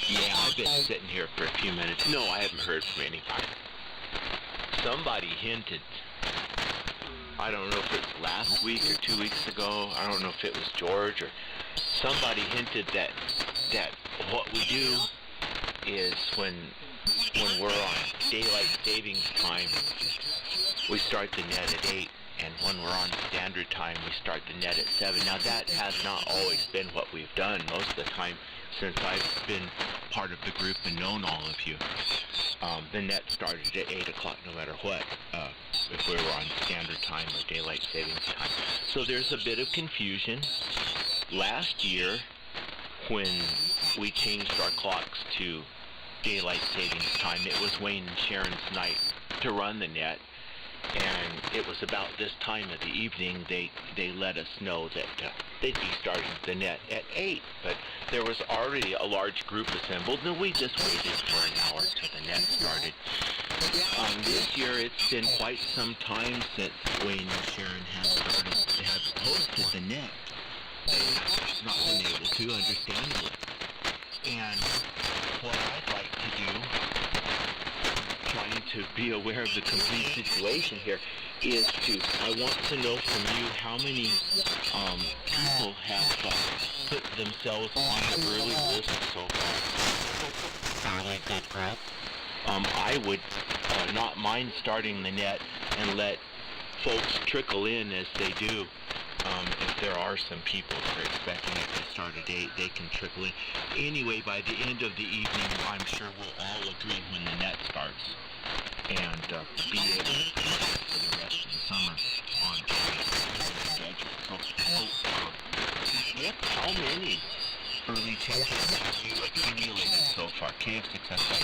Yeah, I've been sitting here for a few minutes. No, I haven't heard from anybody. Somebody hinted, I don't know if it's last week or 2 weeks ago, I don't know if it was George or somebody hinted that what we do is when we're on daylight savings time, we start the net at 8, and when we're on standard time, we start the net at 7. Now that has not always been what we've done. Most of the time since I've been part of the group and known all of you, the net started at 8 o'clock no matter what, if we were on standard time or daylight savings time. So there's a bit of confusion. Last year, when we changed our clocks to daylight savings time, it was Wayne and Sharon's night to run the net, and it was about this time of the evening they let us know that they'd be starting the net at 8, but there was already a large group assembled, and we just waited for an hour till the net started. This year it's been quite some time since Wayne and Sharon have hosted the net. They've not been able to, understandably. And what I'd like to do, trying to be aware of the complete situation here, is I want to know from you how many people have put themselves on the early list so far. Not a good group. I would not mind starting the net and let folks trickle in as they do. If there are some people that are expecting it to start at 8, they can trickle in. Anyway, by the end of the evening, I'm sure we'll all agree when the net starts, and be able to prepare for the rest of the summer on schedule. So, how many early check-ins have you accumulated so far? KF6SI.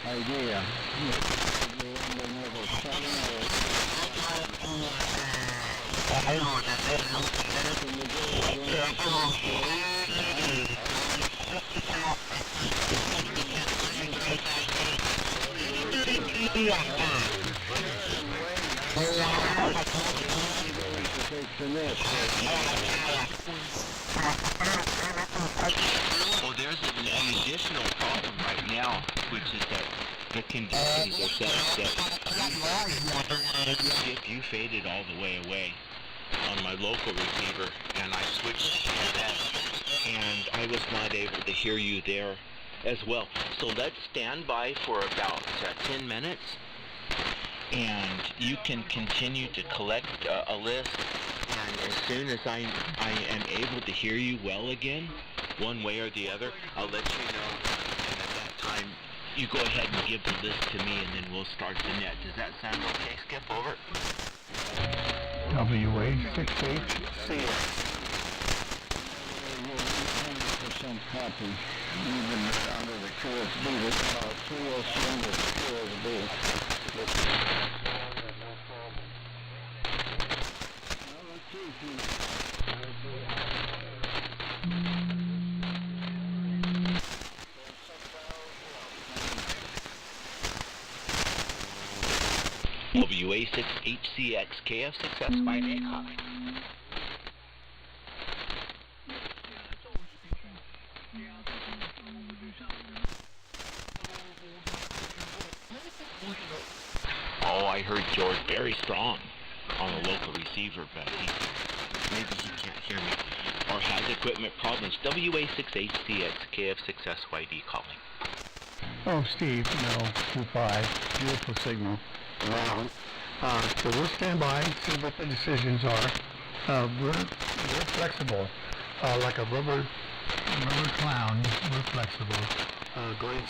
Idea. Well, there's an additional problem right now, which is that the conditions are such that if you faded all the way away on my local receiver, and I switched to that, and I was not able to hear you there as well. So let's stand by for about 10 minutes, and you can continue to collect a list, and as soon as I am able to hear you well again, one way or the other, I'll let you know, and at that time, you go ahead and give the list to me, and then we'll start the net. Does that sound okay, Skip? Over. WA6HC. 100% copy, even under the QSB, it's about 307 with QSB. WA6HCX KF6S by Nick High. Oh, I heard George very strong on a local receiver, but maybe he can't hear me or has equipment problems. WA6HCX KF6SYD calling. Oh, Steve, no, 2-5, beautiful signal. So we'll stand by and see what the decisions are. We're flexible, like a rubber clown. We're flexible. Go ahead.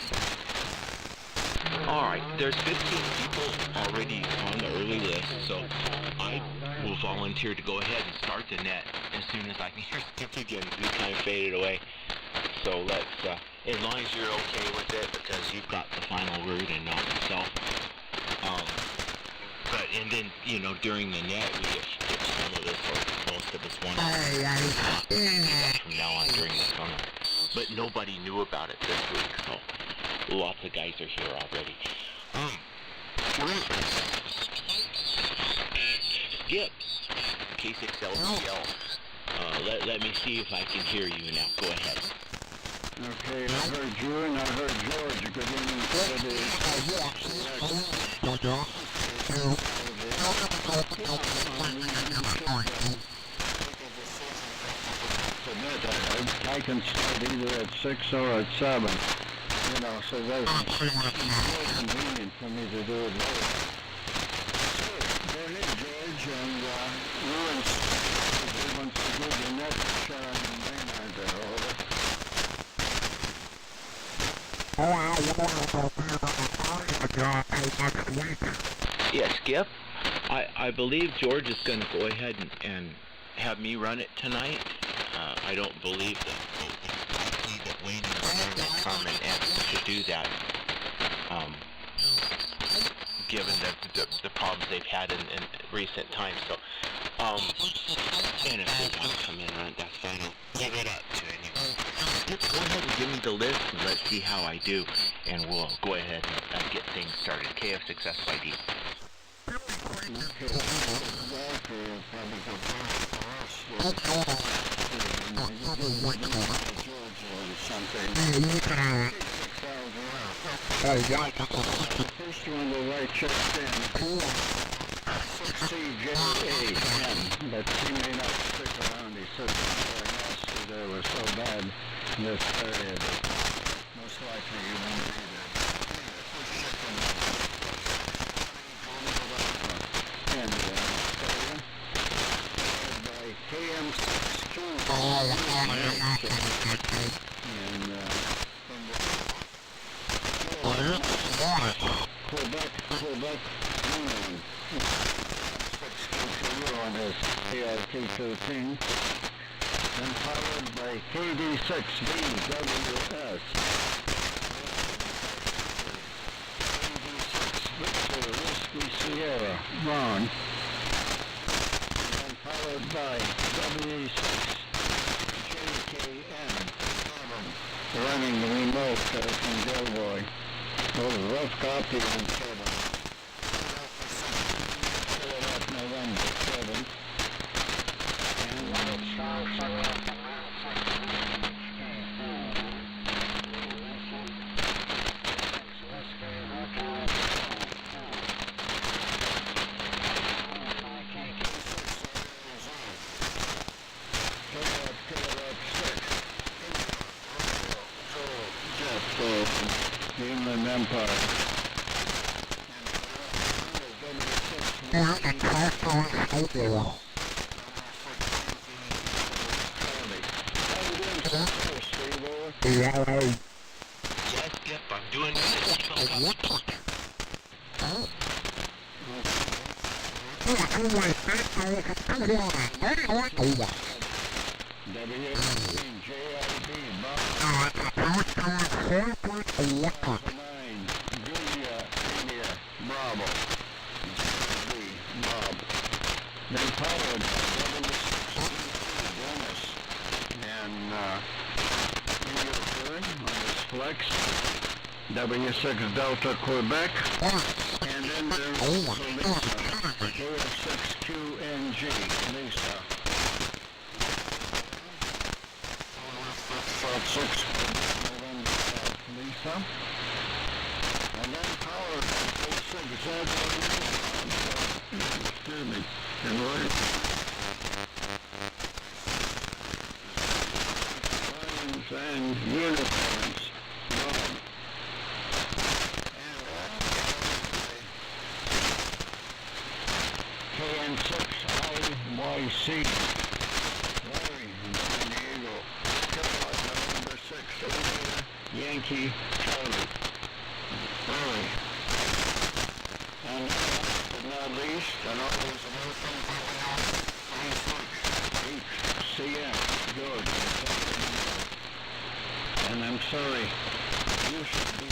All right, there's 15 people already on the early list, so I will volunteer to go ahead and start the net as soon as I can hear Skip again. We kind of faded away. So let's, as long as you're okay with it, because you've got the final word and not myself. But, and then, you know, during the net, we get some of this, or most of us want to do that from now on during the summer. But nobody knew about it this week, so lots of guys are here already. Skip, K6LCL. Let me see if I can hear you now. Go ahead. Okay, I heard you and I heard George. Good evening, I can start either at 6 or at 7. You know, so that's more convenient for me to do it later. Go ahead, George, and who wants to do the next Maynard there, over. Yeah, Skip, I believe George is going to go ahead and have me run it tonight. I don't believe that Wayne will come and to do that, given the problems they've had in recent times. So, and if they want to come in and run it, that's fine. I'll give it up to anyone. Skip, go ahead and give me the list and let's see how I do, and we'll go ahead and get things started. KF6SYD. First one to write checked in. CJAM, but he may not stick around. He said something else today was so bad this area that most likely he won't be there. And by KM6 Quebec, Union. 6 on his ART-13, then followed by KD-6BWS. KD-6 Victor Whiskey Sierra, Ron, then followed by W6 JKM, running the remote from Delroy. Rough copy on 7. November 7th. The Inland Empire. Yep, I'm doing this. Bravo. Bob. Then followed by Dennis. And on this flex. W6 Delta Quebec. And then there's Lisa. KF6QNG. Lisa. 6 Lisa. And then powered by 6 Zed. Excuse me. And lines and uniforms. KN6 IYC. Larry in San Diego. Kilowatt number 6. Yankee Charlie. Larry. And last but not least, and always another thing HCM, George. And I'm sorry, you should be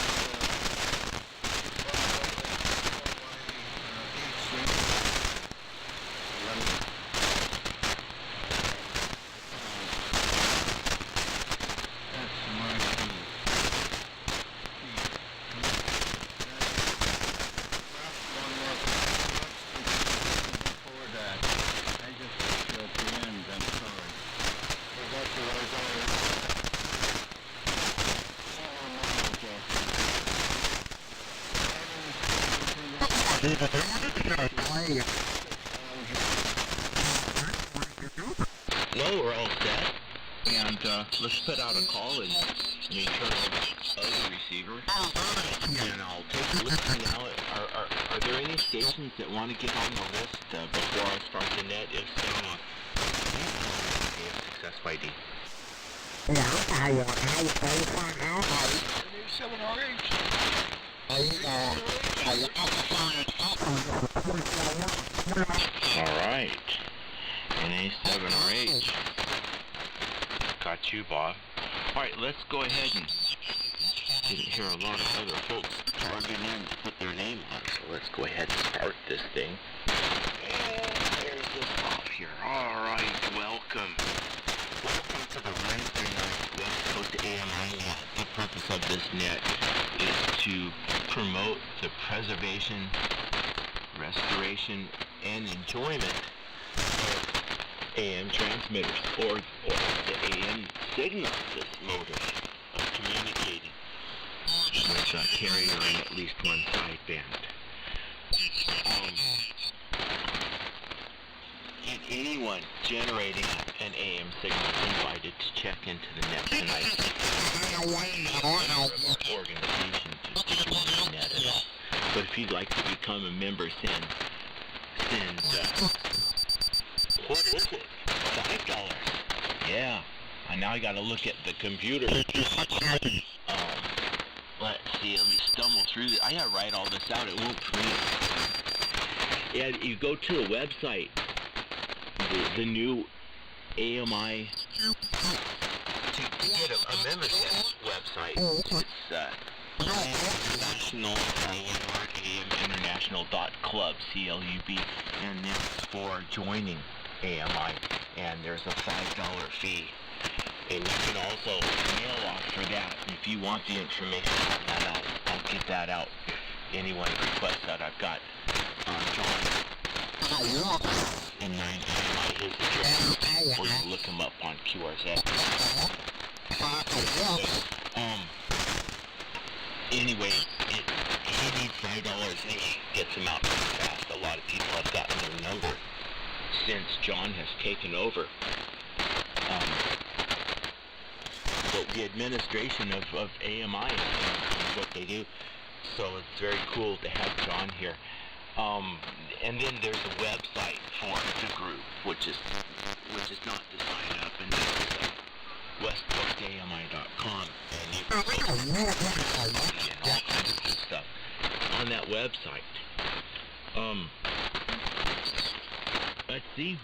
that's my key. No, we're all set. And let's put out a call and me turn over the other receiver. And I'll take a listen now. Are there any stations that want to get on the list before I start the net? If so, Success ID. Alright. NA7RH. Got you, Bob. Alright, let's go ahead and didn't hear a lot of other folks targeting in to put their name on, so let's go ahead and start this thing. And there's this off here. Alright, welcome. Welcome to the Wednesday night West Coast AMI net. The purpose of this net is to promote the preservation, restoration, and enjoyment of AM transmitters, or the AM signal motors of communicating with a carrier and at least one sideband. Anyone generating an AM signal is invited to check into the net tonight. Organization to join the net at all. But if you'd like to become a member, send what is it? $5. Yeah. And now I gotta look at the computer. Let's see, let me stumble through this. I gotta write all this out, it won't print. Yeah, you go to the website, the new AMI, to get a membership website. It's international.club, C-L-U-B, and that's for joining AMI, and there's a $5 fee. And you can also mail off for that. If you want the information on that, I'll get that out. If anyone requests that, I've got John and 9 his address, or you can look him up on QRZ. Anyway, he needs $5 and he gets them out pretty fast. A lot of people have gotten their number since John has taken over. The administration of AMI is what they do, so it's very cool to have John here. And then there's a website for the group, which is not to sign up, and it's westcoastami.com, and you can and all kinds of good stuff on that website. Let's see.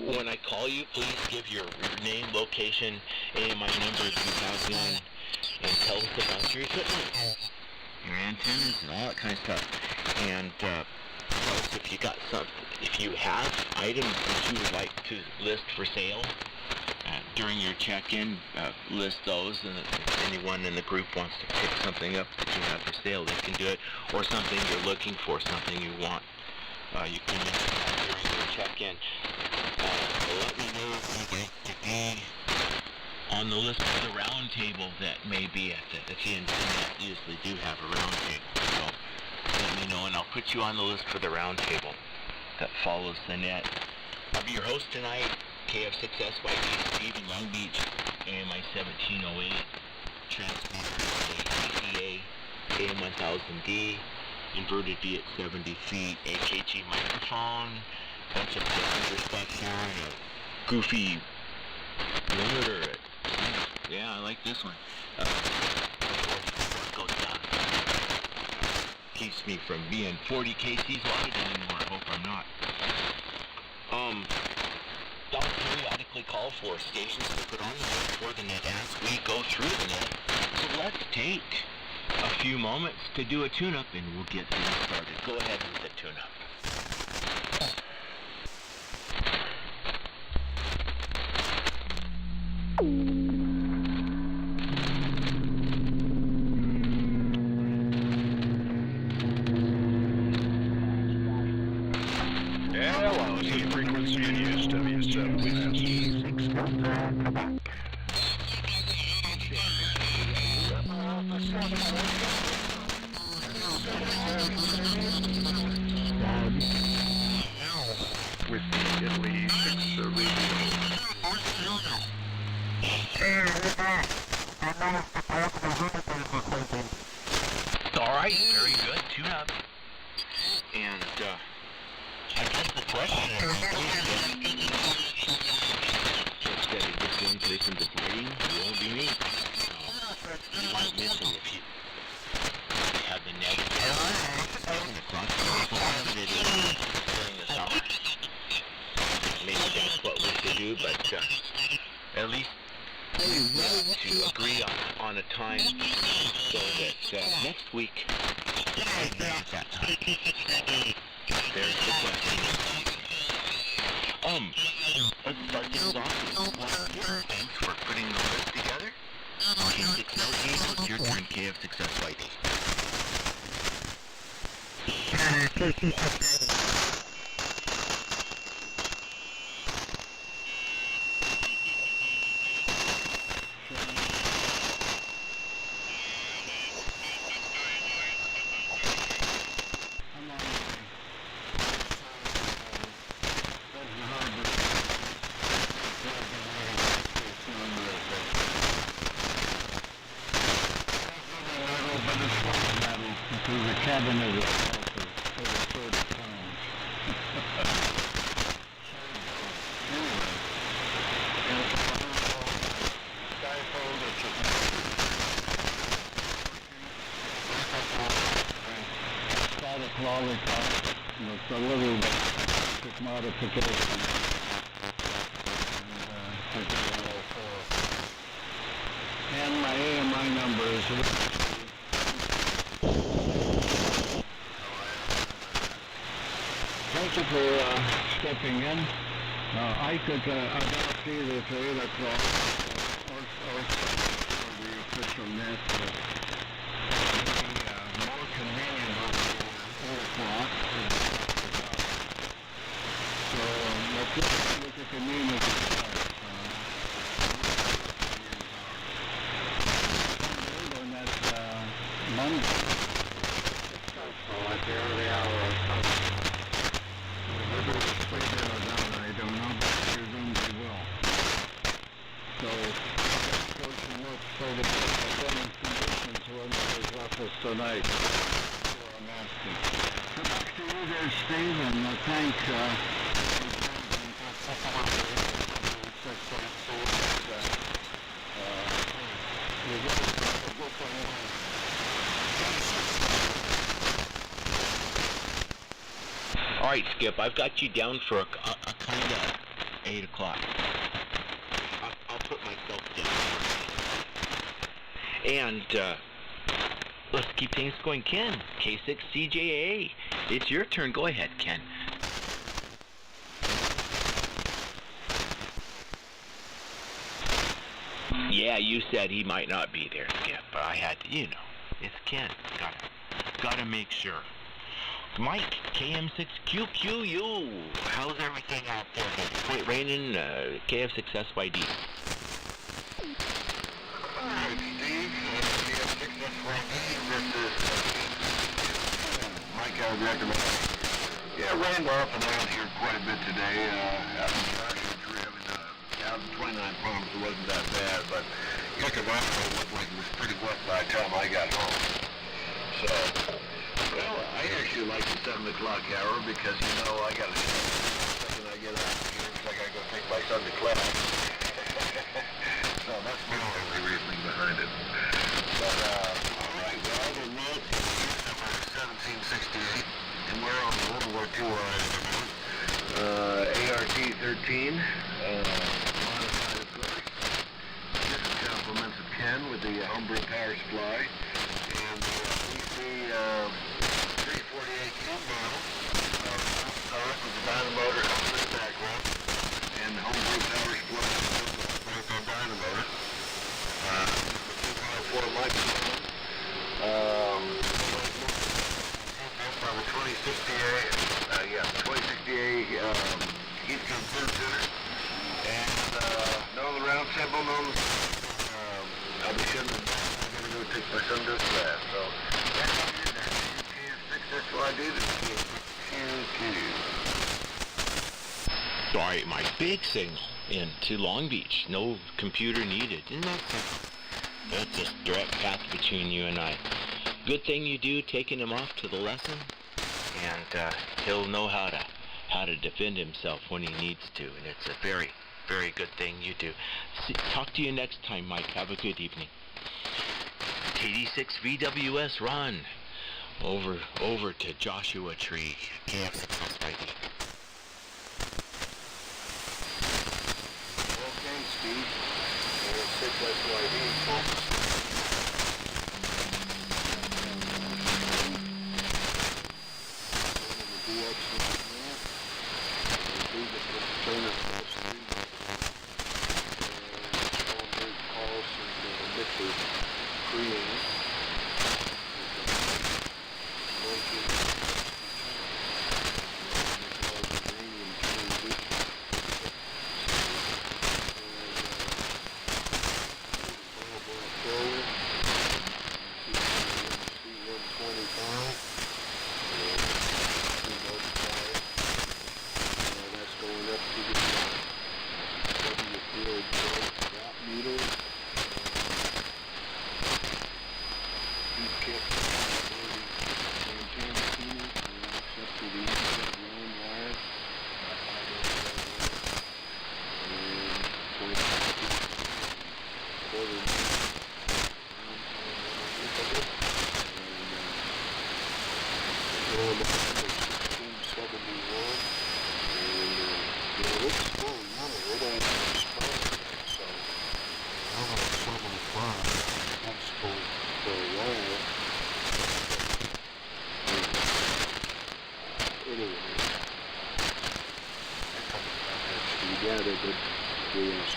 When I call you, please give your name, location, AMI number if you have one, and tell us about your equipment, your antennas, and all that kind of stuff. And tell us if you got if you have items that you would like to list for sale during your check-in. List those, and if anyone in the group wants to pick something up that you have for sale, they can do it, or something you're looking for, something you want. You can mention that during your check-in. Let me know if you'd like to be on the list for the round table that may be at the end of the net. Usually do have a round table, so let me know and I'll put you on the list for the round table that follows the net. I'll be your host tonight, KF6SYD, Steve in Long Beach, AMI 1708, transmitter ATCA, AM1000D, inverted V at 70 feet, AKG microphone, bunch of parameters back here, and a goofy limiter. Yeah, I like this one. Goes down. Keeps me from being 40 kcs wide anymore. I hope I'm not. I'll periodically call for stations to put on the net for the net as we go through the net. So let's take a few moments to do a tune-up and we'll get things started. Go ahead with the tune-up. Alright, very good. Tune up. And, I guess the question is, that it gets one place in the brain, it won't be me. You might mention if you have the negative and the clock during the summer. Maybe that's what we should do, but at least to agree on a time so that next week at that time. There's the question. Let's start things off. Thanks for putting the list together. K6LG, it's your turn, KF6SYD. Polycop with a little basic modification. And my AMI number is... Thank you for stepping in. I could adopt either to 8 o'clock or the official net. Maybe more convenient over 8 o'clock. So let's look at the name of the start. And that's Monday. So at the early hour or something. Whether it's split in or down, I don't know, but I presume they will. So, let's go to look so that the running conditions will not as rough as tonight. So I'm asking. So back to you there, Steve, and thanks, All right, Skip, I've got you down for a kind of 8 o'clock. I'll put myself down. And let's keep things going. Ken, K6CJA. It's your turn. Go ahead, Ken. Yeah, you said he might not be there, Skip, but I had to, it's Ken. Gotta make sure. Mike, KM6QQU. How's everything out there? Quit raining, KF6SYD. Alright, Steve, KF6SYD, this is Mike out of Recommend. Yeah, rained off and on here quite a bit today. Out in Joshua, out in 29 Palms, it wasn't that bad, but Yucca-Vaco looked like it was pretty wet by the time I got home. So, well, I actually like the 7 o'clock hour because, I got to the second I get out here, it's like I go take my son to class. So that's my only reasoning behind it. But, all right, well, the note is number 1768, and we're on the World War II ART-13, modified of course. This is compliments of Ken with the homebrew power supply, and the 348 cube model, power with the dynamotor up in the background, and homebrew power supply with the dynamotor. 2.4 microphone. On the 2068, 2068 heat converter, and no the round symbol, no I'll be sure I'm going to go take my son to class, so that's what it is. That's what I did. All right, my big signal into Long Beach. No computer needed. Isn't that simple? That's just direct path between you and I. Good thing you do, taking him off to the lesson, and he'll know how to defend himself when he needs to, and it's a very, very good thing you do. Talk to you next time, Mike. Have a good evening. KD6 VWS run over to Joshua Tree. KF6SYD. Okay, Steve. 6SYD, folks.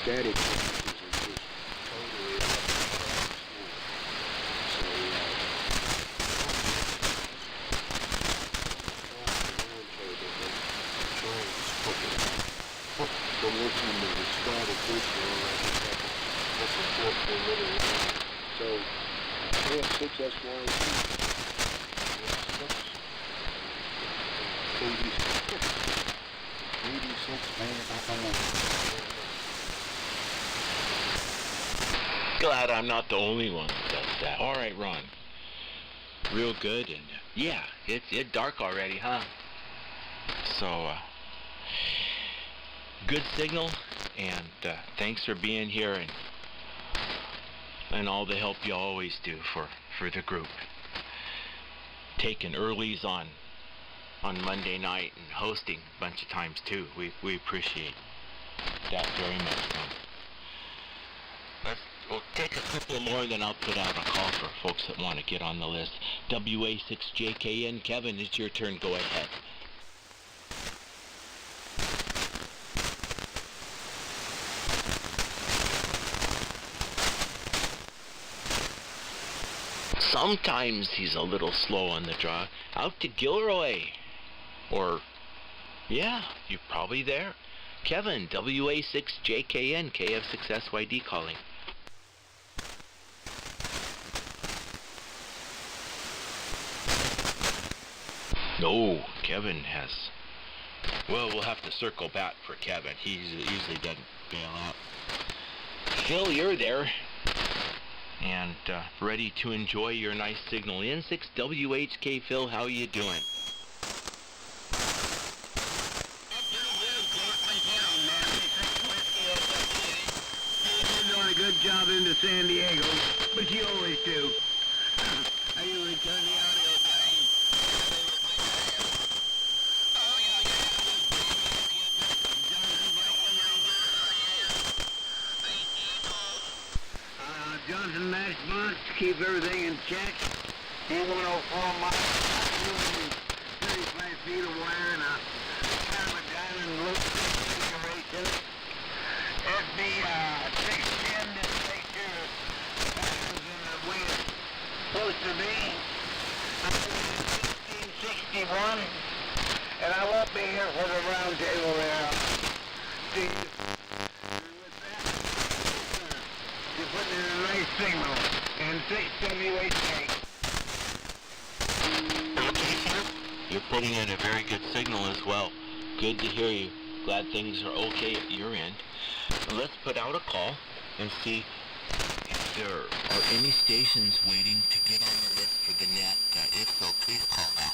static classes are just totally off the school. So, from listening to the static issue, I just have to support for a little while. So, we have 6SY, 86, Glad I'm not the only one that does that. All right, Ron. Real good, and yeah, it's dark already, huh? So, good signal, and thanks for being here and all the help you always do for the group. Taking earlies on Monday night and hosting a bunch of times too. We appreciate that very much, Ron. We'll take a couple more, and then I'll put out a call for folks that want to get on the list. WA6JKN, Kevin, it's your turn. Go ahead. Sometimes he's a little slow on the draw. Out to Gilroy. Or, yeah, you're probably there. Kevin, WA6JKN, KF6SYD calling. No, Kevin has... Well, we'll have to circle back for Kevin. He usually doesn't bail out. Phil, you're there. And ready to enjoy your nice signal. N6WHK, Phil, how you doing? You're doing a good job into San Diego, but you always do. I usually turn the audio down. Johnson Match Bunch to keep everything in check. E104 miles, 35 feet of wire, and a kind of a diamond loop configuration. SB 610 to make sure the patterns in the way it's supposed to be. I'm 1661, and I won't be here for the round table there. Steve. You're putting in a nice signal, and 6WHK. Okay, sir. You're putting in a very good signal as well. Good to hear you. Glad things are okay at your end. Let's put out a call and see if there are any stations waiting to get on the list for the net. If so, please call now.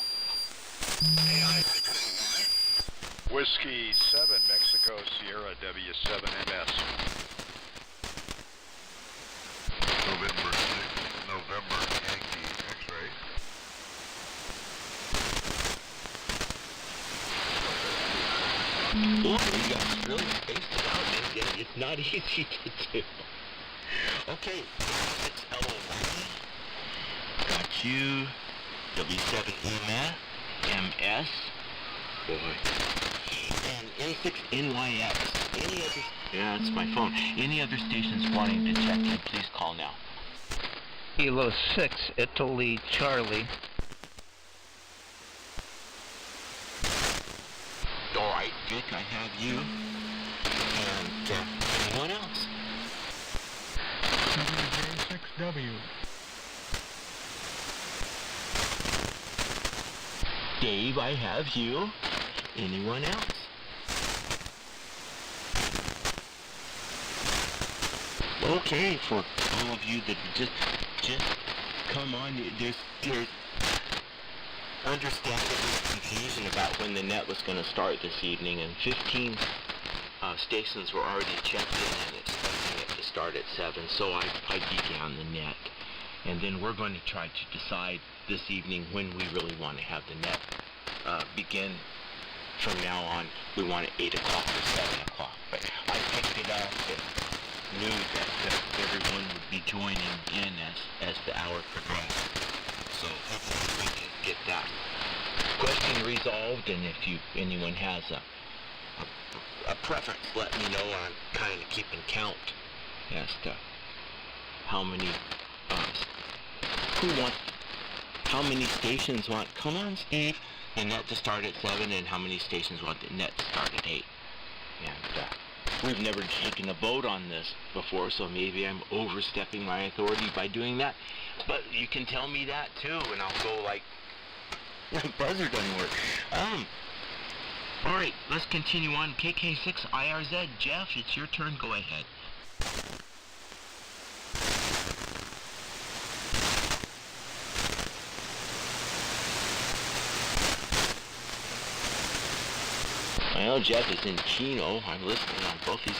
Whiskey 7, Mexico, Sierra, W7MS. November 6th, November Yankee X-ray. Boy, you guys really spaced it out. It's not easy to do. Okay, 6LO1. Got you. W7 MS. Boy. And N6NYX. Any other... Yeah, it's my phone. Any other stations wanting to check in, please call now. Kilo 6, Italy, Charlie. All right, Vic, I have you. And anyone else? WJ6W. Dave, I have you. Anyone else? Okay, for all of you that just come on, there's understandable confusion about when the net was going to start this evening, and 15 stations were already checked in and expecting it to start at 7, so I began the net. And then we're going to try to decide this evening when we really want to have the net begin. From now on, we want it 8 o'clock or 7 o'clock. But I picked it up and knew that everyone would be joining in as the hour progressed. So hopefully we can get that question resolved, and if anyone has a preference, let me know. I'm kind of keeping count as to how many, how many stations want, come on Steve, the net to start at 7, and how many stations want the net to start at 8. And we've never taken a vote on this before, so maybe I'm overstepping my authority by doing that. But you can tell me that too, and I'll go like, my buzzer doesn't work. Alright, let's continue on. KK6 IRZ. Jeff, it's your turn. Go ahead. I know Jeff is in Chino. I'm listening on both these.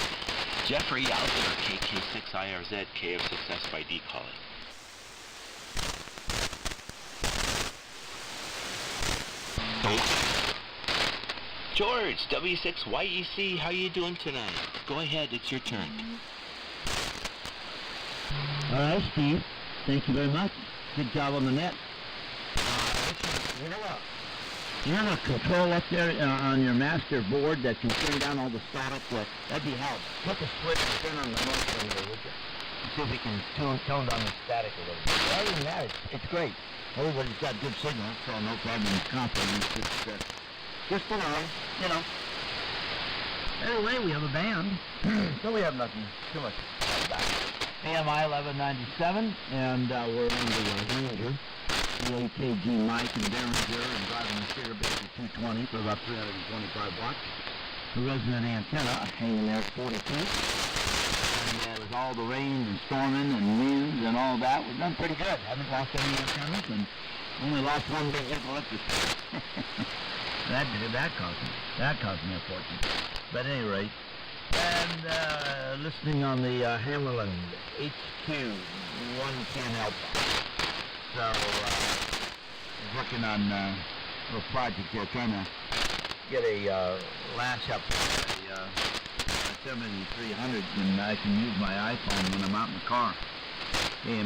Jeffrey out there, KK6 IRZ, KF6S by D, call it. George, W6YEC, how you doing tonight? Go ahead, it's your turn. All right, Steve. Thank you very much. Good job on the net. You have a control up there on your master board that can turn down all the static. That'd be help. Put the switch and turn on the north window, would you? See if we can tone down the static a little bit. But other than that, it's great. Everybody's got good signal, so no problem with confidence. It's just Anyway, we have a band, so we have nothing too much about that. AMI 1197, and we're on the Ranger. The AKG mic and Derringer, and driving the Sugar Baby 220 for about 325 watts. The resonant antenna hanging there at 42. And with all the rain and storming and winds and all that, we've done pretty good. Haven't lost any antennas and only lost one big eucalyptus tree. that cost me a fortune. But at any rate, and listening on the Hammerland HQ 110 Alpha. So, working on a little project there, trying to get a lash up for a 7300, and I can use my iPhone when I'm out in the car.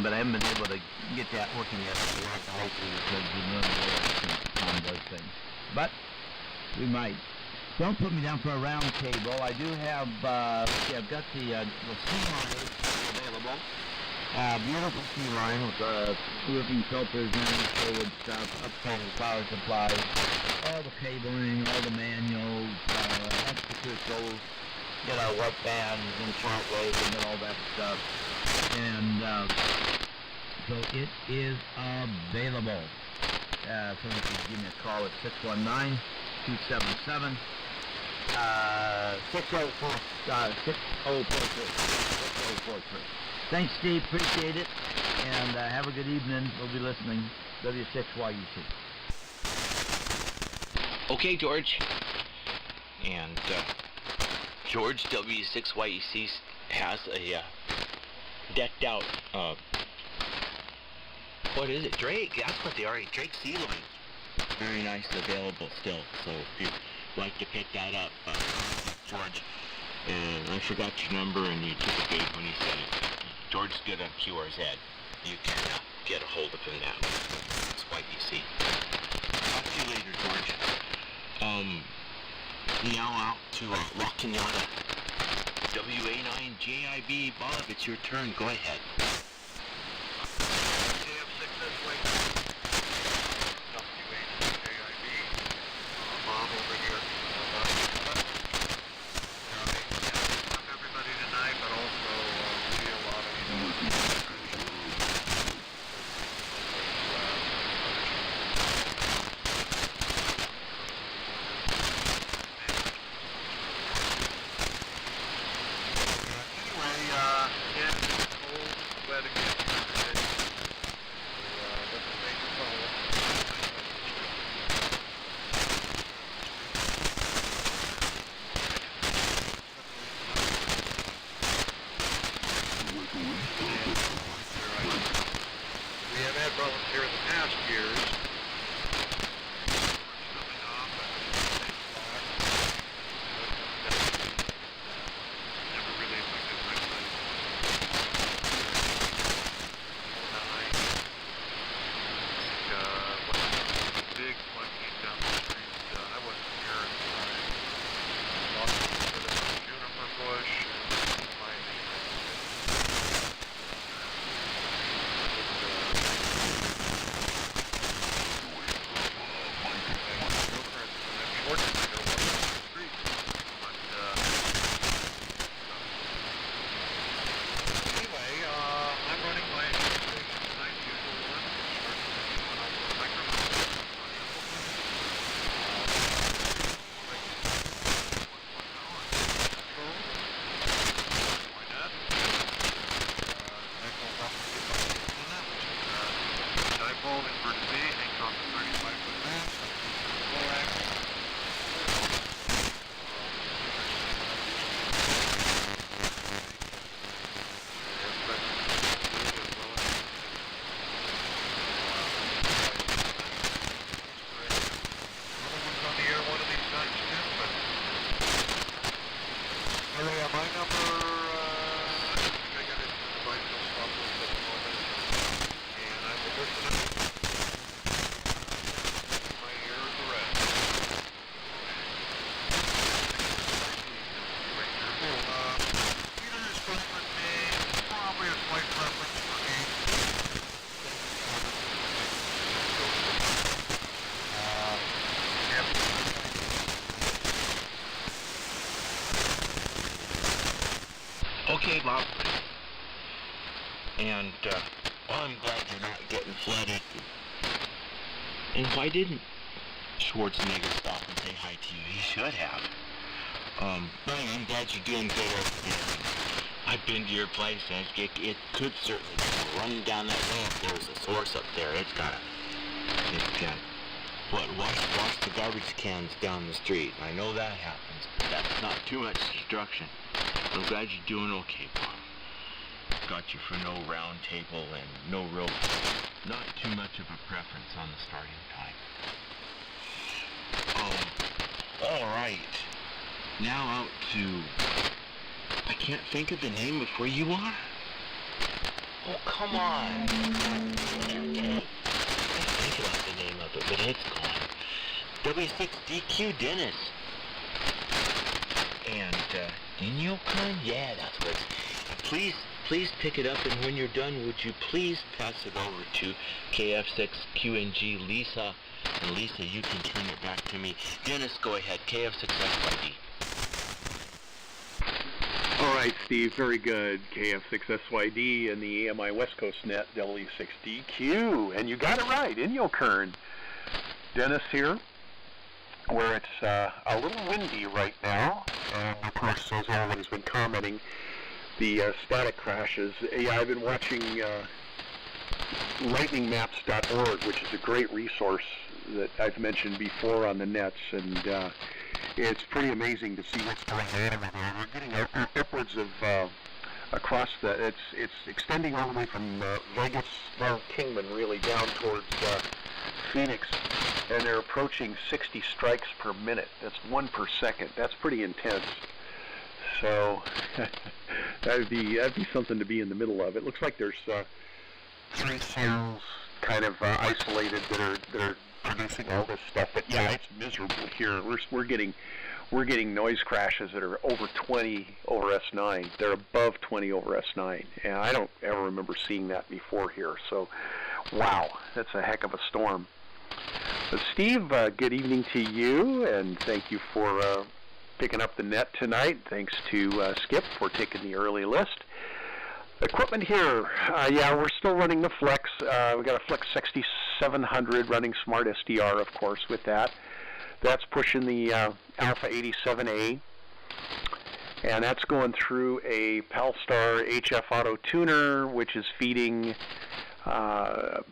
But I haven't been able to get that working yet. Hopefully, because we learn those things. But we might. Don't put me down for a round cable. I do have. I've got the C-line available. Beautiful C-line with roofing filters and forward stuff, upstream power supplies, all the cabling, all the manuals, extra crystals, warp bands and short wave and all that stuff. And so it is available. Someone can give me a call at 619-277 6043. Thanks, Steve. Appreciate it. And have a good evening. We'll be listening. W6YEC. Okay, George. And George, W6YEC has a decked out, what is it? Drake. That's what they are. A Drake C-line. Very nice, available still. So if you'd like to pick that up, George. And I forgot your number, and you took a bait when you said it. George's good on QRZ. You can get a hold of him now. That's YEC. Talk to you later, George. Now out to La Cañada. WA9JIB. Bob, it's your turn. Go ahead. Bob over here. Everybody tonight, but also we a lot of way lovely. And, well, I'm glad you're not getting flooded. And why didn't Schwarzenegger stop and say hi to you? He should have. Well, I'm glad you're doing good over there. I've been to your place, and it could certainly be running down that road. There's a source up there. It's got wash the garbage cans down the street. I know that happens, but that's not too much destruction. I'm glad you're doing okay, Bob. Got you for no round table and no real, not too much of a preference on the starting time. All right. Now out to, I can't think of the name of where you are. Oh, come on. I can't think about the name of it, but it's gone. W6DQ Dennis. And, Inyokun? Yeah, that's what it's. Please pick it up, and when you're done, would you please pass it over to KF6QNG Lisa? And Lisa, you can turn it back to me. Dennis, go ahead. KF6SYD. All right, Steve, very good. KF6SYD and the AMI West Coast Net W6DQ. And you got it right, Inyokern. Dennis here, where it's a little windy right now. And of course, as everyone's been commenting, the static crashes. Yeah, I've been watching lightningmaps.org, which is a great resource that I've mentioned before on the nets, and it's pretty amazing to see what's going on over there. We're getting upwards of across the. It's extending all the way from Vegas down Kingman, really down towards Phoenix, and they're approaching 60 strikes per minute. That's 1 per second. That's pretty intense. So that'd be something to be in the middle of. It looks like there's 3 cells kind of isolated that are producing all this stuff. But yeah, it's miserable here. We're getting noise crashes that are over 20 over S9. They're above 20 over S9, and I don't ever remember seeing that before here. So, wow, that's a heck of a storm. But Steve, good evening to you, and thank you for picking up the net tonight. Thanks to Skip for taking the early list. Equipment here, yeah, we're still running the Flex. We've got a Flex 6700 running Smart SDR, of course, with that. That's pushing the Alpha 87A, and that's going through a Palstar HF Auto Tuner, which is feeding a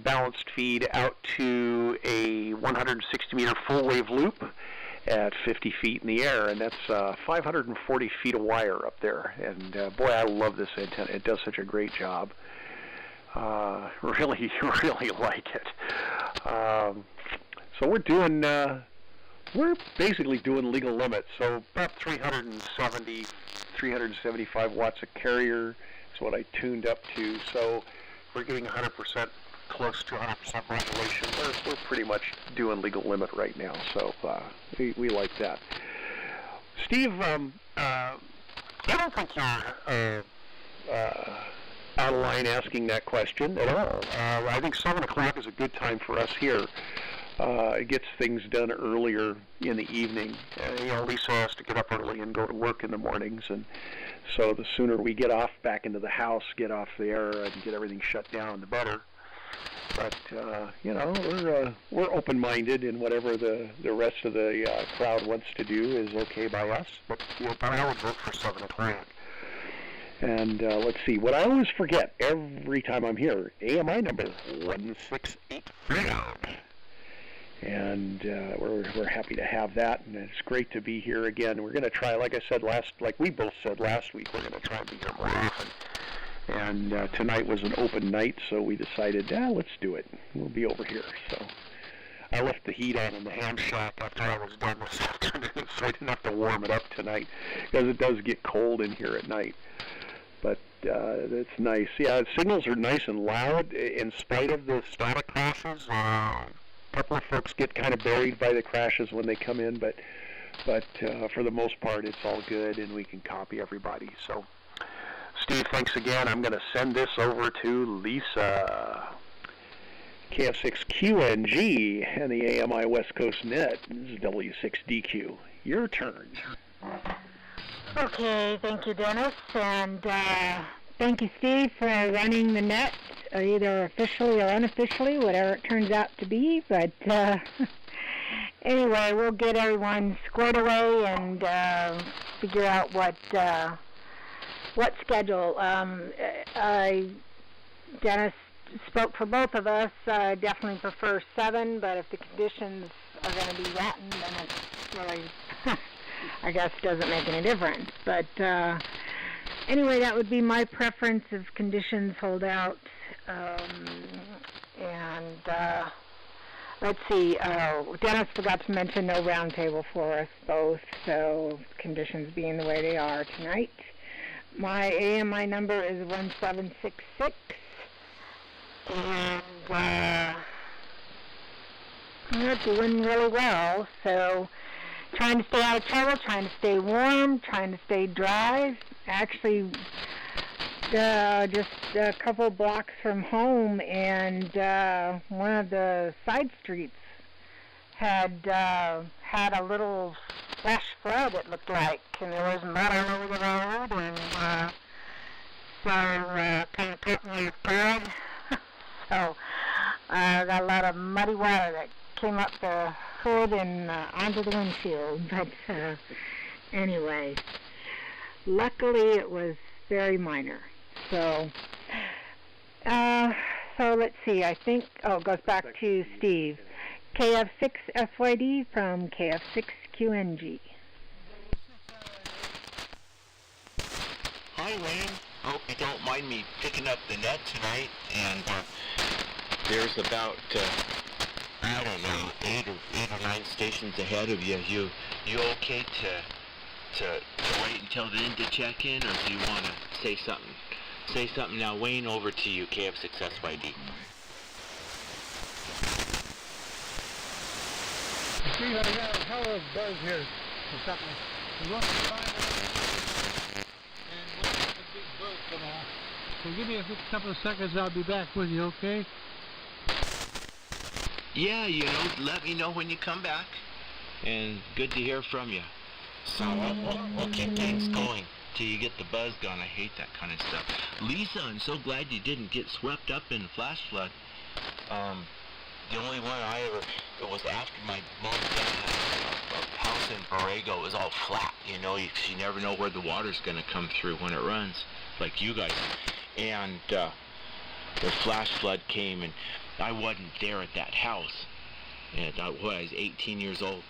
balanced feed out to a 160-meter full-wave loop at 50 feet in the air, and that's 540 feet of wire up there. And boy, I love this antenna. It does such a great job. Really like it. So we're basically doing legal limits. So about 375 watts of carrier is what I tuned up to. So we're getting 100%, close to 100% modulation. We're pretty much doing legal limit right now. So we like that. Steve, I don't think you're out of line asking that question at all. I think 7 o'clock is a good time for us here. It gets things done earlier in the evening. Lisa has to get up early and go to work in the mornings, and so the sooner we get off back into the house, get off the air, and get everything shut down, the better. But we're open-minded, and whatever the rest of the crowd wants to do is okay by us. But I would vote for 7 o'clock. And let's see, what I always forget every time I'm here, AMI number 1685. And we're happy to have that, and it's great to be here again. We're going to try, like we both said last week, we're going to try and be here more often. And tonight was an open night, so we decided, let's do it. We'll be over here. So I left the heat on in the ham shack after I was done this afternoon, so I didn't have to warm it up tonight, because it does get cold in here at night. But it's nice. Yeah, signals are nice and loud in spite of the static crashes. A couple of folks get kind of buried by the crashes when they come in, but for the most part, it's all good, and we can copy everybody. So, Steve, thanks again. I'm going to send this over to Lisa. KF6QNG and the AMI West Coast Net. This is W6DQ. Your turn. Okay, thank you, Dennis, and thank you, Steve, for running the net, either officially or unofficially, whatever it turns out to be. But anyway, we'll get everyone squared away and figure out what schedule. Dennis spoke for both of us. I definitely prefer 7, but if the conditions are going to be rotten, then it's really, I guess, doesn't make any difference. But anyway, that would be my preference if conditions hold out. Let's see, Dennis forgot to mention no round table for us both, so conditions being the way they are tonight. My AMI number is 1766, and we're doing really well, so trying to stay out of trouble, trying to stay warm, trying to stay dry. Actually, just a couple blocks from home, and one of the side streets had a little flash flood, it looked like, and there was mud all over the road, and so kind of caught me off guard. So I got a lot of muddy water that came up the hood and onto the windshield. But anyway, luckily it was very minor. So let's see. I think it goes back to Steve. KF6SYD from KF6QNG. Hi, Wayne. Hope you don't mind me picking up the net tonight. And there's about, I don't know, 8 or 9 stations ahead of you. You okay to wait until then to check in, or do you want to say something? Say something now. Wayne, over to you, KF6SYD. Steve, I got a hell of a buzz here for something. We want to find out and we'll have a big buzz come on. So give me a couple of seconds, I'll be back with you, okay? Yeah, let me know when you come back. And good to hear from you. So we'll keep things going till you get the buzz gone. I hate that kind of stuff. Lisa, I'm so glad you didn't get swept up in the flash flood. The only one it was after my mom and dad had a house in Borrego. It was all flat, you never know where the water's going to come through when it runs, like you guys. And the flash flood came, and I wasn't there at that house. And I was 18 years old.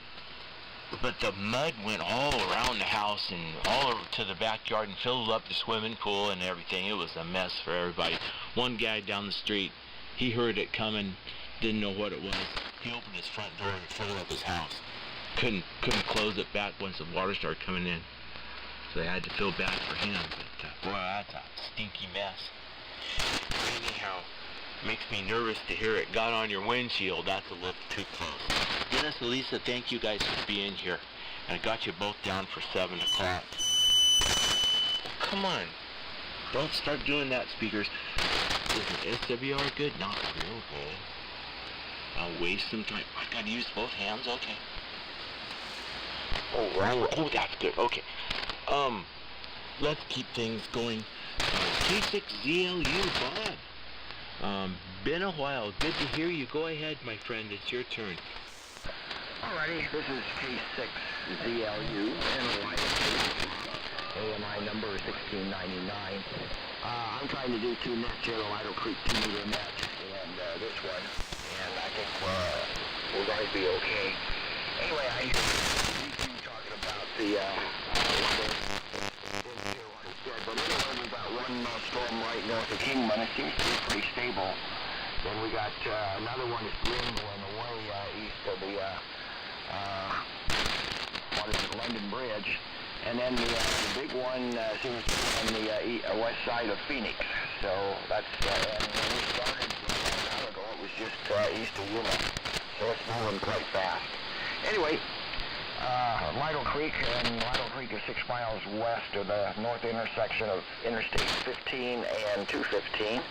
But the mud went all around the house and all over to the backyard and filled up the swimming pool and everything. It was a mess for everybody. One guy down the street, he heard it coming, didn't know what it was. He opened his front door and filled up his house. Couldn't close it back once the water started coming in. So they had to fill back for him. But boy, that's a stinky mess. Anyhow, makes me nervous to hear it got on your windshield. That's a little too close. Dennis and Lisa, thank you guys for being here. And I got you both down for 7 o'clock. Come on. Don't start doing that, speakers. Is the SWR good? Not real good. I'll waste some time. I gotta use both hands? Okay. Oh, right. Oh, that's good. Okay. Let's keep things going. K6ZLU, Bob. Been a while. Good to hear you. Go ahead, my friend. It's your turn. Alrighty, this is K6ZLU, AMI number 1699. I'm trying to do 2 nets here, the Lido Creek 2-meter net, and this one, and I think we're going to be okay. Anyway, I hear you talking about the weather. But anyway, we've got one storm right north of Kingman. It seems to be pretty stable. Then we got another one that's green going away east of the London Bridge, and then the big one seems to be on the west side of Phoenix. So that's and when we started a long time ago, it was just east of Yuma, so it's moving quite fast. Anyway, Lido Creek is 6 miles west of the north intersection of Interstate 15 and 215.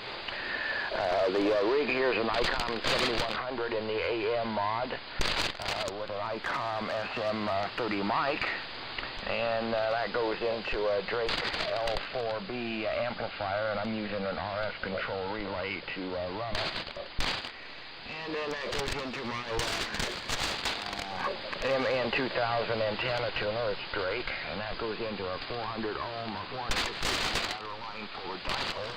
The rig here is an ICOM 7100 in the AM mod with an ICOM SM30 mic, and that goes into a Drake L4B amplifier, and I'm using an RF control relay to run it. And then that goes into my MN2000 antenna tuner. It's Drake, and that goes into a 400 ohm or 450 lateral line forward dipole.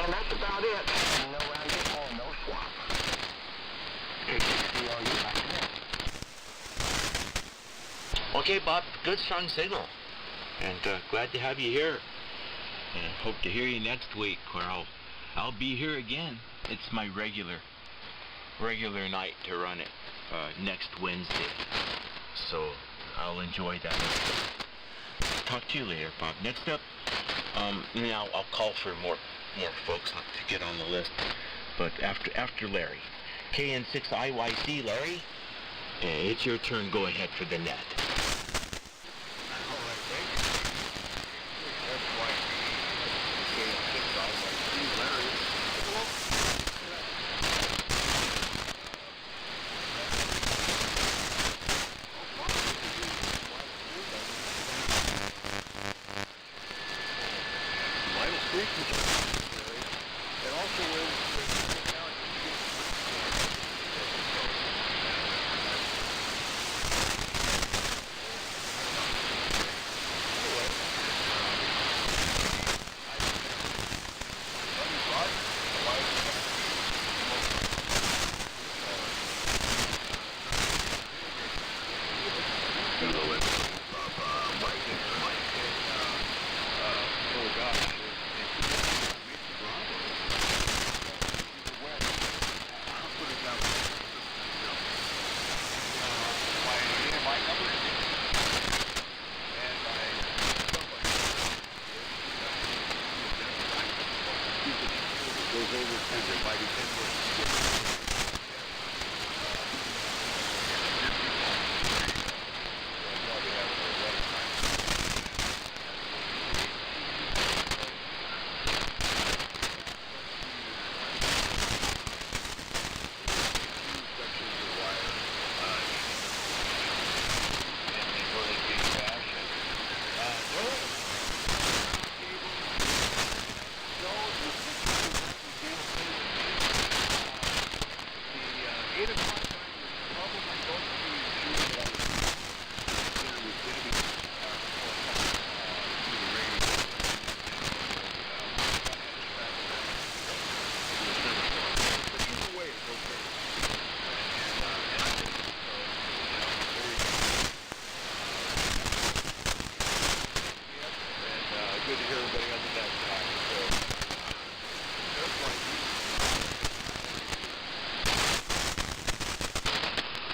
And that's about it. No rounding hole, no swap. KCCLU, back to you. Okay, Bob, good strong signal. And glad to have you here. And hope to hear you next week, where I'll be here again. It's my regular night to run it next Wednesday. So I'll enjoy that. Talk to you later, Bob. Next up, now I'll call for more folks to get on the list. But after Larry. KN6IYC, Larry. It's your turn. Go ahead for the net.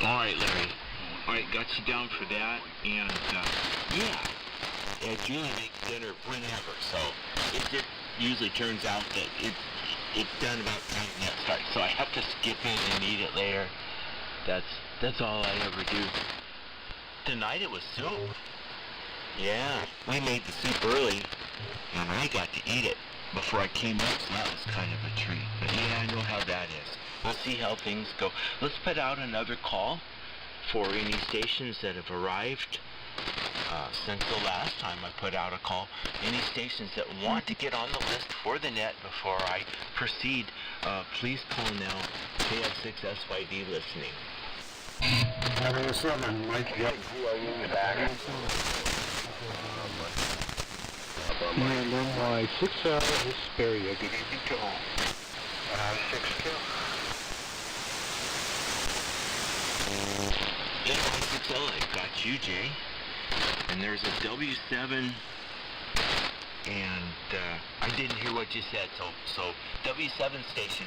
Alright, Larry. Alright, got you down for that, and, Julie makes dinner whenever, so it just usually turns out that it's done about the time that starts, so I have to skip it and eat it later. That's all I ever do. Tonight it was soup. Yeah, we made the soup early, and I got to eat it before I came up, so that was kind of a treat. But yeah, I know how that is. We'll see how things go. Let's put out another call for any stations that have arrived since the last time I put out a call. Any stations that want to get on the list for the net before I proceed, please call now. KF6SYD listening. Having a 7, Mike. Yep. And then my 6L Hesperia. Good evening to all. 6Q. Yeah, 6L, I've got you, Jay. And there's a W7, and I didn't hear what you said, so W7 station.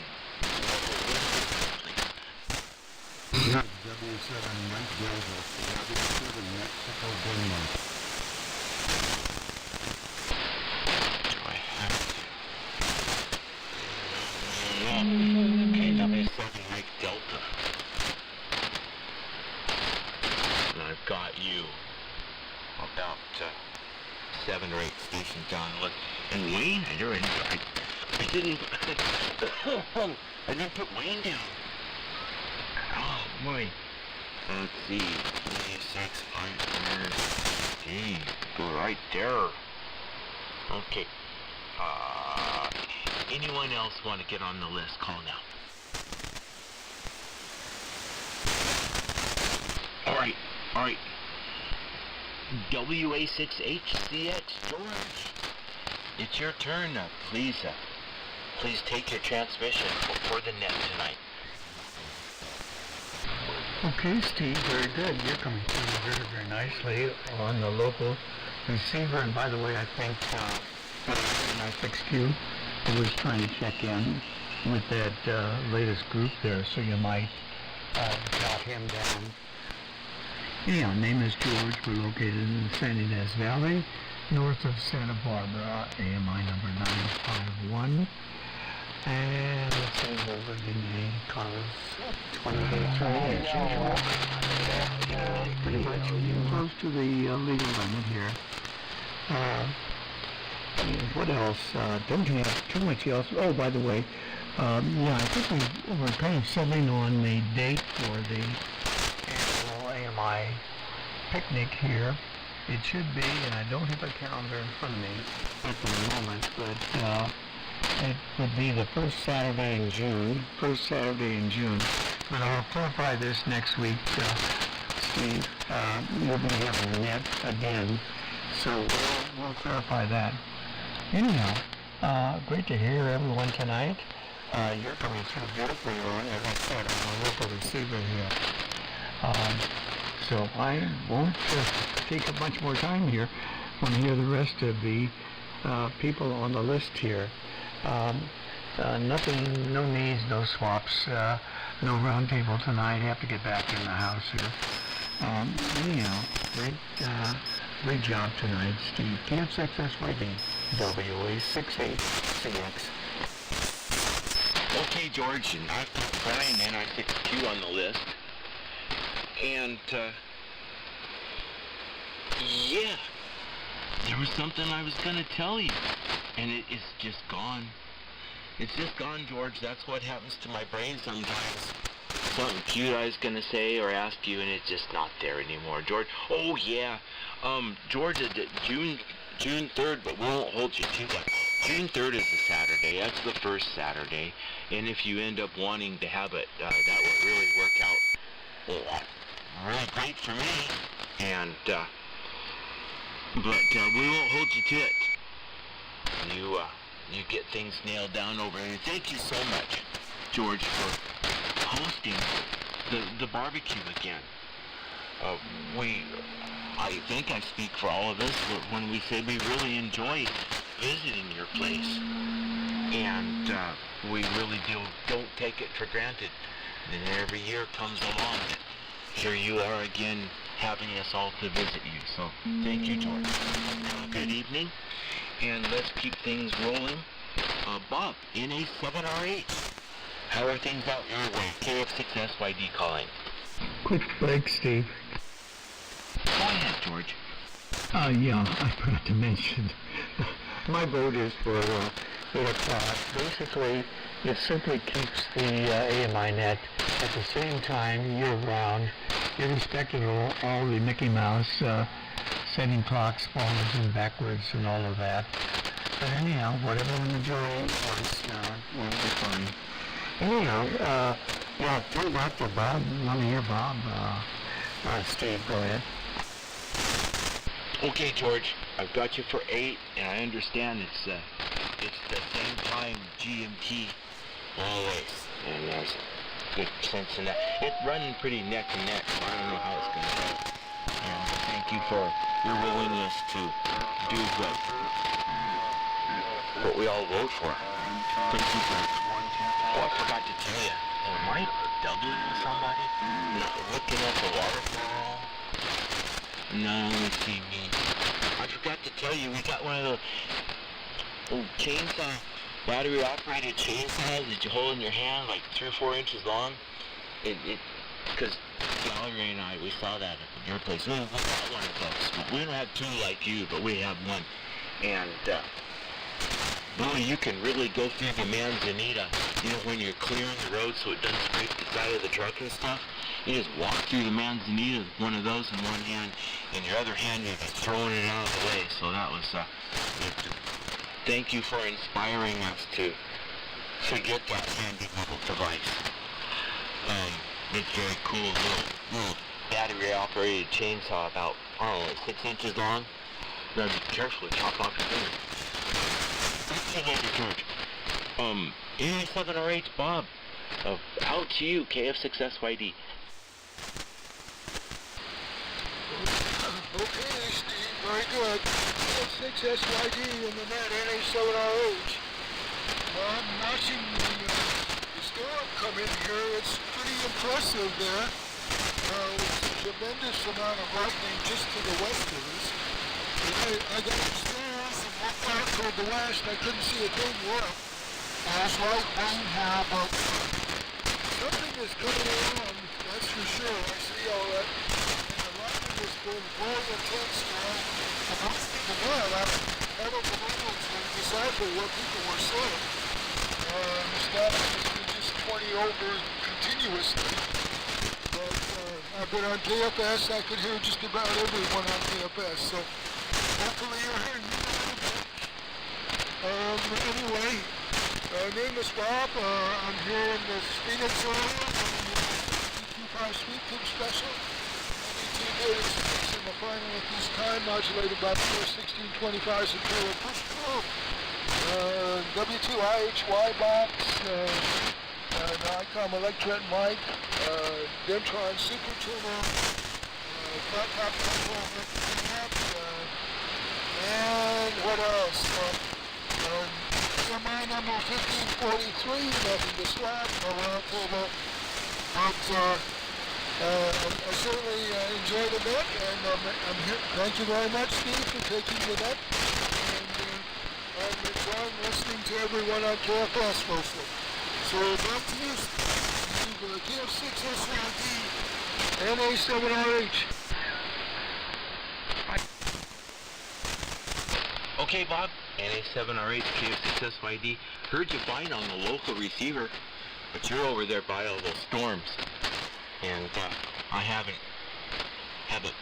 Yeah, W7, Mike Delta. W7, Mexico, Burma. Okay, W7 Mike Delta. And I've got you about 7 or 8 stations down. Look, and Wayne, I didn't I didn't put Wayne down. Oh boy. Let's see. 26, 5, go right there. Okay. Anyone else want to get on the list? Call now. Alright. WA6HCX, George. It's your turn. Please take your transmission for the net tonight. Okay, Steve, very good. You're coming through very, very nicely on the local receiver. And by the way, I think I fixed you. I was trying to check in with that latest group there, so you might jot him down. Yeah, name is George. We're located in the San Ynez Valley, north of Santa Barbara, AMI number 951. And let's say we're in a cars 28 as usual. Pretty much close to the legal limit here. What else? Don't have too much else. Oh, by the way, yeah, I think we're kind of settling on the date for the annual AMI picnic here. It should be, and I don't have a calendar in front of me at the moment, but it would be the first Saturday in June. But I'll clarify this next week, Steve. We'll be having the net again, so we'll clarify that. Anyhow, great to hear everyone tonight. You're coming through beautifully, as I said, on a local receiver here. So I won't take up much more time here. I want to hear the rest of the people on the list here. Nothing, no needs, no swaps, no round table tonight. Have to get back in the house here. Anyhow, great job tonight, Steve. Camp Success Rating, WA68CX. Okay, George, and I've got Brian and I fixed you on the list. And, yeah, there was something I was gonna tell you, and it's just gone. It's just gone, George. That's what happens to my brain sometimes. Something cute I was gonna say or ask you, and it's just not there anymore, George. Oh, yeah, George, June 3rd, but we won't hold you to that. June 3rd is a Saturday. That's the first Saturday, and if you end up wanting to have it, that would really work out really great for me, and, but we won't hold you to it. You get things nailed down over here. Thank you so much, George, for hosting the barbecue again. I think I speak for all of us when we say we really enjoy visiting your place, and we really don't take it for granted. And every year comes along, here you are again, having us all to visit you. So thank you, George. Have a good evening, and let's keep things rolling. Bob, NA7R8, how are things out your way? KF6SYD calling. Quick break, Steve. Go ahead, George. Yeah, I forgot to mention. My vote is for 8 o'clock. Basically, it simply keeps the AMI net at the same time year-round, irrespective of all the Mickey Mouse setting clocks forwards and backwards and all of that. But anyhow, whatever the majority wants, will be fine. Anyhow, yeah, throw back to Bob. Let me hear Bob. Steve, go ahead. Okay, George, I've got you for 8, and I understand it's the same time GMT always, and there's good sense in that. It's running pretty neck and neck, so I don't know how it's going to go. And thank you for your willingness to do what we all vote for. Thank you for. Oh, I forgot to tell you. Am I doubling with somebody? Not looking at the waterfall. No, see me. I forgot to tell you, we got one of those old chainsaw, battery-operated chainsaws that you hold in your hand, like 3 or 4 inches long. Because Valerie and I, we saw that at your place. We got one of those. We don't have 2 like you, but we have one. And, boy, you can really go through the manzanita, when you're clearing the road so it doesn't scrape the side of the truck and stuff. You just walk through the manzanita with one of those in one hand, and your other hand you're just throwing it out of the way. So that was, thank you for inspiring us to get that handy little device. It's very cool, little battery operated chainsaw about, I don't know, 6 inches long. You gotta be careful to chop off your finger. A7RH Bob, out to you, KF6SYD. Okay, Steve, very good. 6SYD in the net, NA7RH. Well, I'm watching the storm come in here. It's pretty impressive there. It's a tremendous amount of lightning just to the west of us. I got upstairs and looked out toward the west. I couldn't see a thing left. There's light rain here, but something is coming along, that's for sure. I see all that. And the lightning has been very intense now. And most people know that. I don't believe it's been decipher what people were saying. The status has been just 20 over continuously. But I've been on KFS. I could hear just about everyone on KFS. So hopefully you're hearing me a little bit. Anyway, my name is Bob. I'm here in the Phoenix area. I'm the 25 Sweet Pig Special. MET-36 in the final at this time, modulated by 41625s and trailer push through. W2IHY box, Nikon Electret mic, Dentron Super Tuner, flat top control amp, and what else? MI number 1543, nothing to swap, no round table. But I certainly enjoy the net, and I'm here. Thank you very much, Steve, for taking the net. And I'm enjoying listening to everyone on KFS mostly. So back to you, Steve. KF6SYD, NA7RH. Okay, Bob, NA7RH, KF6SYD. Heard you fine on the local receiver, but you're over there by all those storms. And I haven't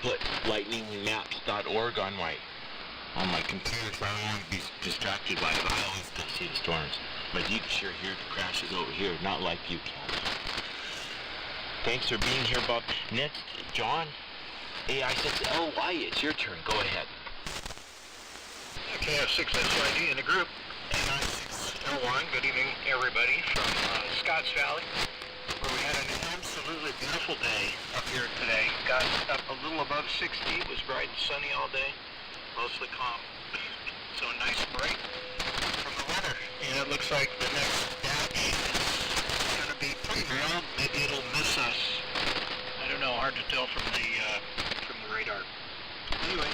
put lightningmaps.org on my computer, so I don't want to be distracted by it. I always can see the storms. But you can sure hear the crashes over here, not like you can. Thanks for being here, Bob. Next, John, AI6LY, it's your turn. Go ahead. KF6SYD in the group. AI6L1, good evening, everybody, from Scotts Valley, where we had an absolutely beautiful day up here today. Got up a little above 60, it was bright and sunny all day, mostly calm. So a nice break from the weather. And it looks like the next batch is going to be pretty mild. Maybe it'll miss us. I don't know, hard to tell from the radar. Anyway,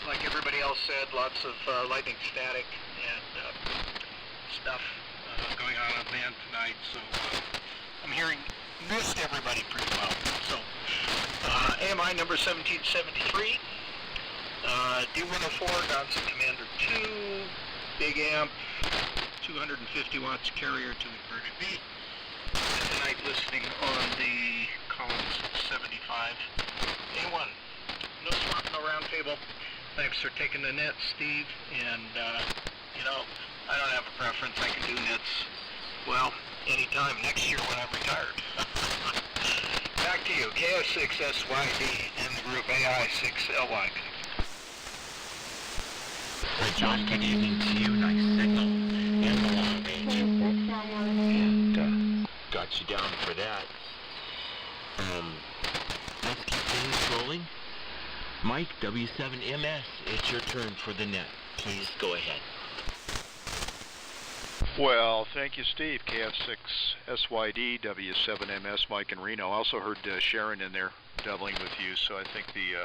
like everybody else said, lots of lightning static and stuff going on band tonight, so I'm hearing missed everybody pretty well. So AMI number 1773, D104, Donson Commander 2, big amp, 250 watts carrier to the converted B. And tonight listening on the Collins 75 A1. No swap, no round table. Thanks for taking the net, Steve, and, I don't have a preference. I can do nets, well, anytime next year when I'm retired. Back to you, KF6SYD and the group AI6LY. Hey, John, good evening to you. Nice signal and the long range. And got you down for that. Let's keep things rolling. Mike, W7MS, it's your turn for the net. Please go ahead. Well, thank you, Steve. KF6SYD, W7MS, Mike in Reno. I also heard Sharon in there doubling with you, so I think the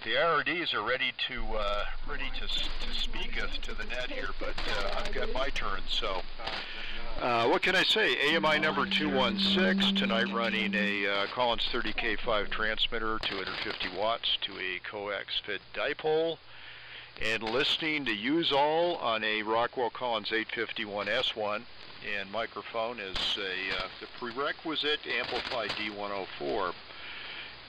IRDs are ready to speak to the net here, but I've got my turn, so what can I say? AMI number 216, tonight running a Collins 30K5 transmitter, 250 watts to a coax fed dipole, and listening to Use All on a Rockwell Collins 851 S1, and microphone is the prerequisite amplified D104.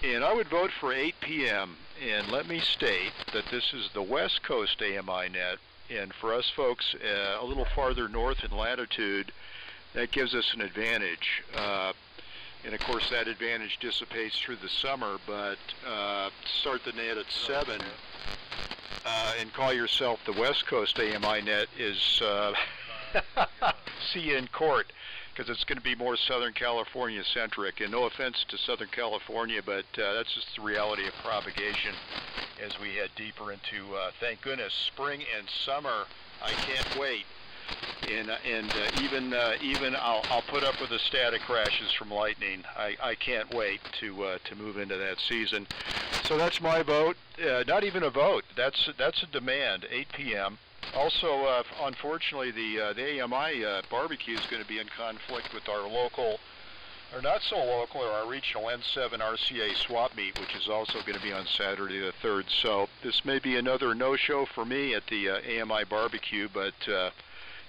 And I would vote for 8 p.m. And let me state that this is the West Coast AMI net, and for us folks a little farther north in latitude, that gives us an advantage. And of course that advantage dissipates through the summer, but start the net at 7 and call yourself the West Coast AMI net is see you in court, because it's going to be more Southern California centric. And no offense to Southern California, but that's just the reality of propagation as we head deeper into, thank goodness, spring and summer. I can't wait. And even I'll put up with the static crashes from lightning. I can't wait to move into that season. So that's my vote. Not even a vote. That's a demand. 8 p.m. Also, unfortunately, the AMI barbecue is going to be in conflict with our local, or not so local, or our regional N7 RCA swap meet, which is also going to be on Saturday the 3rd. So this may be another no-show for me at the AMI barbecue, but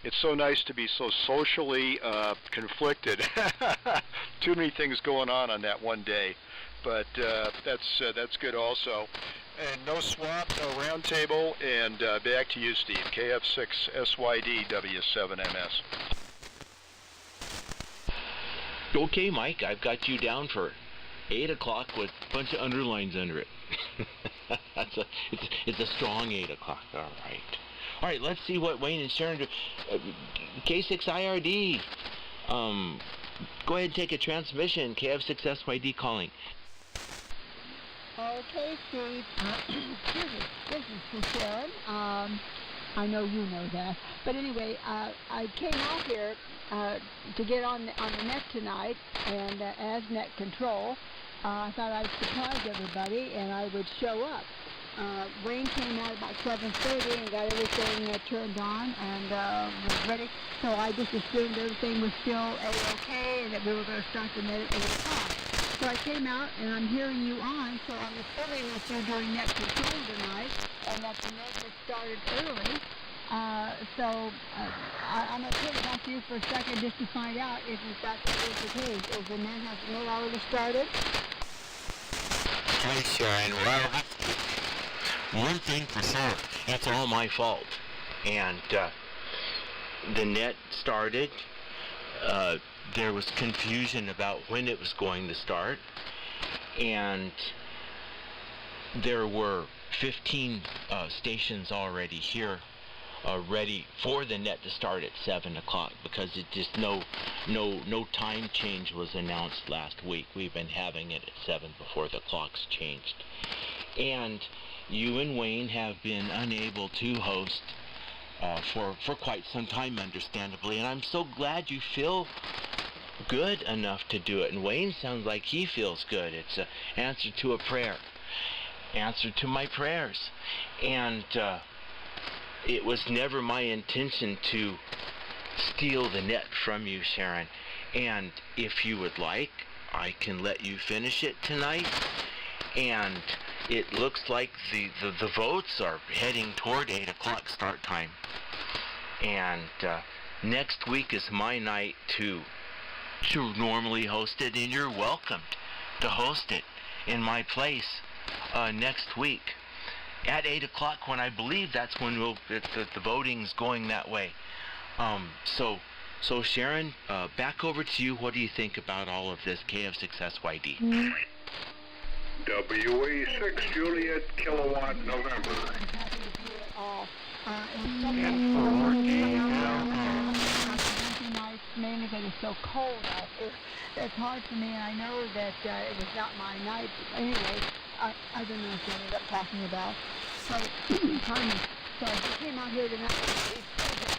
it's so nice to be so socially conflicted. Too many things going on that one day, but that's good also. And no swap, no roundtable, and back to you, Steve. KF6 SYD W7MS. Okay, Mike, I've got you down for 8 o'clock with a bunch of underlines under it. It's a strong 8 o'clock, all right. All right, let's see what Wayne and Sharon do. K6IRD, go ahead and take a transmission. KF6 SYD calling. Okay, Steve. This is for Sharon. I know you know that. But anyway, I came out here to get on the net tonight, and as net control, I thought I'd surprise everybody and I would show up. Wayne came out about 7:30 and got everything turned on and was ready. So I just assumed everything was still A-okay and that we were going to start the net at 8 o'clock. So I came out and I'm hearing you on, so I'm assuming that you're doing net control tonight and that the net has started early. I'm going to turn it back to you for a second just to find out if in fact that is the case. Is the net already started? Hi, Sharon. Well, one thing for sure, it's all my fault. And the net started. There was confusion about when it was going to start, and there were 15 stations already here ready for the net to start at 7 o'clock, because it just no time change was announced last week. We've been having it at 7 before the clocks changed. And you and Wayne have been unable to host for quite some time, understandably, and I'm so glad you feel good enough to do it. And Wayne sounds like he feels good. It's an answer to a prayer, answer to my prayers. And it was never my intention to steal the net from you, Sharon. And if you would like, I can let you finish it tonight. And it looks like the votes are heading toward 8 o'clock start time. And next week is my night to normally host it, and you're welcome to host it in my place next week at 8 o'clock, when I believe that's when the voting's going that way. So Sharon, back over to you. What do you think about all of this KF6SYD? Mm-hmm. WA6 Juliet Kilowatt November. Mainly because it's so cold out here. It's hard for me, and I know that it was not my night. But anyway, I don't know what I ended up talking about. So, pardon me. So I came out here tonight.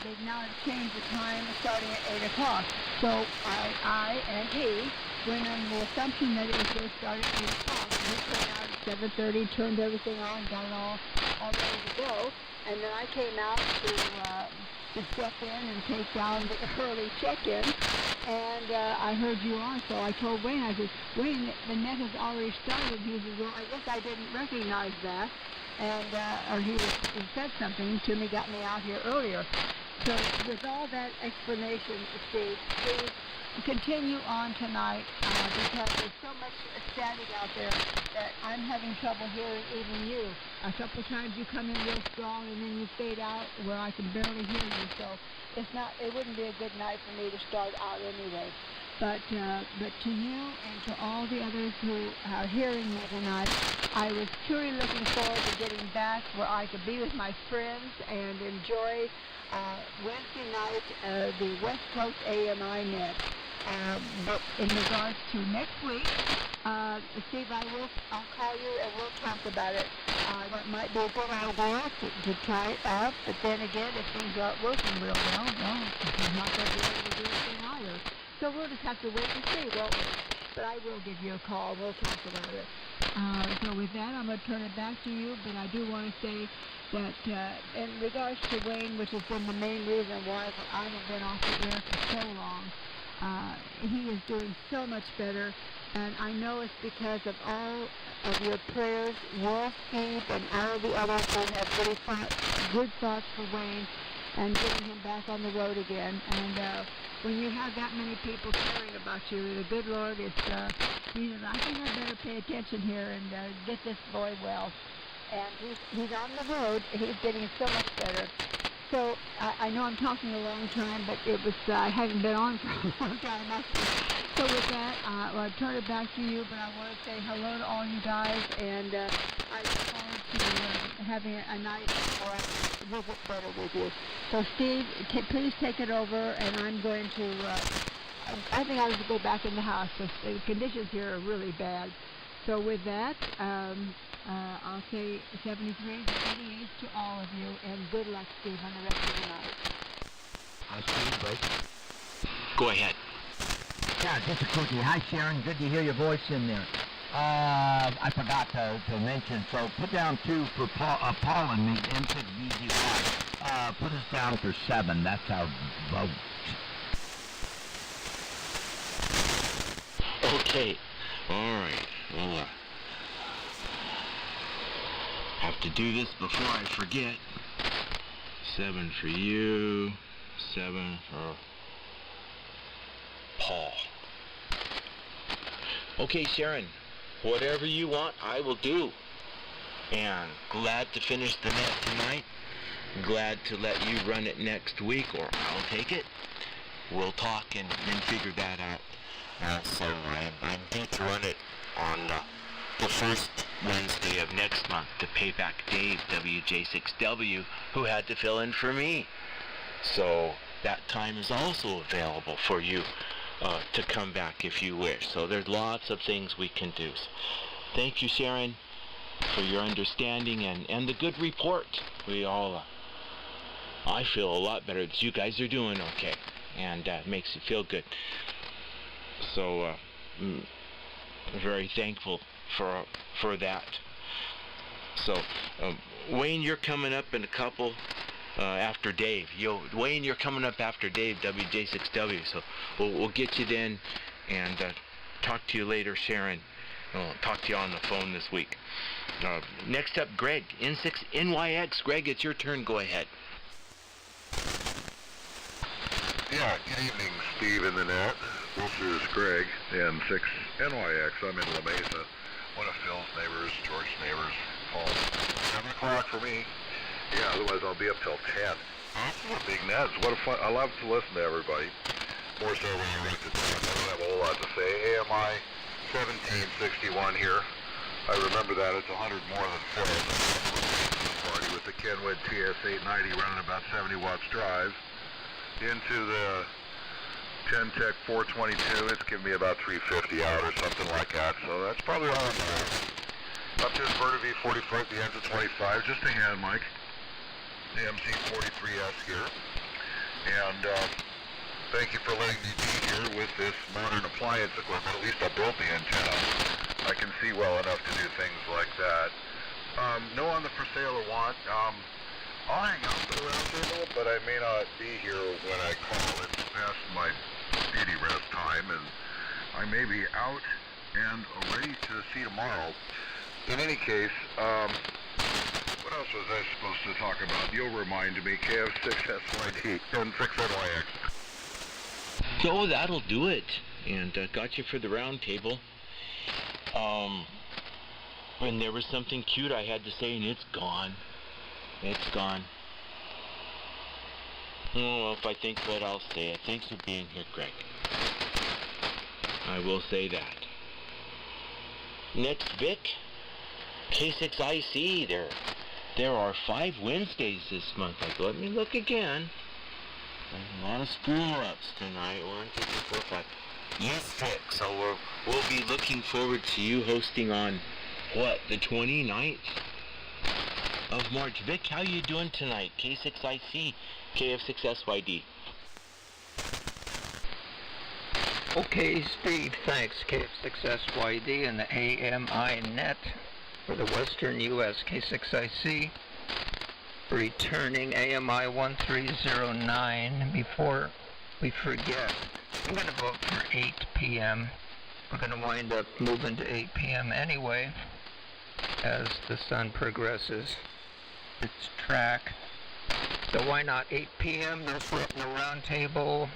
They've now changed the time, starting at 8 o'clock. So I and he went on the assumption that it was going to start at 8 o'clock. And he came out at 7:30, turned everything on, got it all ready to go. And then I came out to step in and take down the early check-in, and I heard you on, so I told Wayne, I said, Wayne, the net has already started. He said, well, I guess I didn't recognize that. and or he said something to me, got me out here earlier. So with all that explanation, Steve, please continue on tonight because there's so much static out there that I'm having trouble hearing even you. A couple times you come in real strong and then you fade out where I can barely hear you. So it wouldn't be a good night for me to start out anyway. But to you and to all the others who are hearing me tonight, I was truly looking forward to getting back where I could be with my friends and enjoy Wednesday night the West Coast AMI net. But in regards to next week, Steve, I'll call you and we'll talk about it. It might be a good idea to try it out, but then again, if things aren't working real well, I'm not going to be able to do anything either. So we'll just have to wait and see, won't we? But I will give you a call. We'll talk about it. So with that, I'm going to turn it back to you, but I do want to say that in regards to Wayne, which has been the main reason why I haven't been off the air for so long, he is doing so much better, and I know it's because of all of your prayers, your Steve, and all the others who have really good thoughts for Wayne and getting him back on the road again. And when you have that many people caring about you, the good Lord is, he says, I think I better pay attention here and get this boy well. And he's on the road. He's getting so much better. So I know I'm talking a long time, but it was I haven't been on for a long time actually. So with that, I'll turn it back to you. But I want to say hello to all you guys, and I look forward to having a night where I can visit better with you. So Steve, please take it over, and I'm going to. I think I'll just go back in the house. The conditions here are really bad. So with that. I'll say 73 to 88 to all of you, and good luck, Steve, on the rest of the night. Hi, Steve, Blake. Go ahead. Yeah, just a quickie. Hi, Sharon. Good to hear your voice in there. I forgot to mention, so put down 2 for Paul and me, M6BG5. Put us down for 7. That's our vote. Okay. All right. Well, have to do this before I forget. 7 for you, 7 for Paul. Okay, Sharon, whatever you want, I will do. And glad to finish the net tonight. Glad to let you run it next week, or I'll take it. We'll talk and figure that out. So I'm going to run it on the first Wednesday of next month to pay back Dave, WJ6W, who had to fill in for me. So that time is also available for you to come back if you wish. So there's lots of things we can do. So thank you, Sharon, for your understanding and the good report. We all, I feel a lot better. You guys are doing okay, and it makes you feel good. So very thankful for that. So Wayne, you're coming up in a couple after Dave. Wayne, you're coming up after Dave, WJ6W. So we'll get you then, and talk to you later, Sharon. I'll talk to you on the phone this week. Next up, Greg, N6NYX. Greg, it's your turn. Go ahead. Yeah, good evening, Steve in the net. This is Greg, N6NYX. I'm in La Mesa. One of Phil's neighbors, George's neighbors, home. 7 o'clock for me. Yeah, otherwise I'll be up till 10. Big Neds. What a fun. I love to listen to everybody. More so when you write the time. I don't have a whole lot to say. AMI 1761 here. I remember that. It's 100 more than Phil. Party with the Kenwood TS890 running about 70 watts drive into the Tech 422, it's giving me about 350 out or something like that, so that's probably all I'm doing. Up to Verta V40 foot, the ends of 25, just a hand mic. The MC43S here. And thank you for letting me be here with this modern appliance equipment. At least I built the antenna. I can see well enough to do things like that. No on the for sale or want. I'll hang out for the round table, but I may not be here when I call. It's past my speedy rest time, and I may be out and ready to see tomorrow. In any case, else was I supposed to talk about? You'll remind me. KF6SYD and 6NYX. So that'll do it. And got you for the round table. When there was something cute I had to say, and it's gone. It's gone. Oh, if I think of it, I'll say it. Thanks for being here, Greg. I will say that. Next, Vic. K6IC. There are 5 Wednesdays this month. Let me look again. There's a lot of screw-ups tonight. 1, 2, 3, 4, 5. Yes, Vic. So we'll be looking forward to you hosting on, what, the 29th of March. Vic, how you doing tonight? K6IC, KF6SYD. Okay, Steve, thanks. KF6SYD and the AMI net for the Western U.S. K6IC. Returning AMI 1309. Before we forget, I'm going to vote for 8 p.m. We're going to wind up moving to 8 p.m. anyway as the sun progresses its track. So why not 8 p.m.? No floating the round table.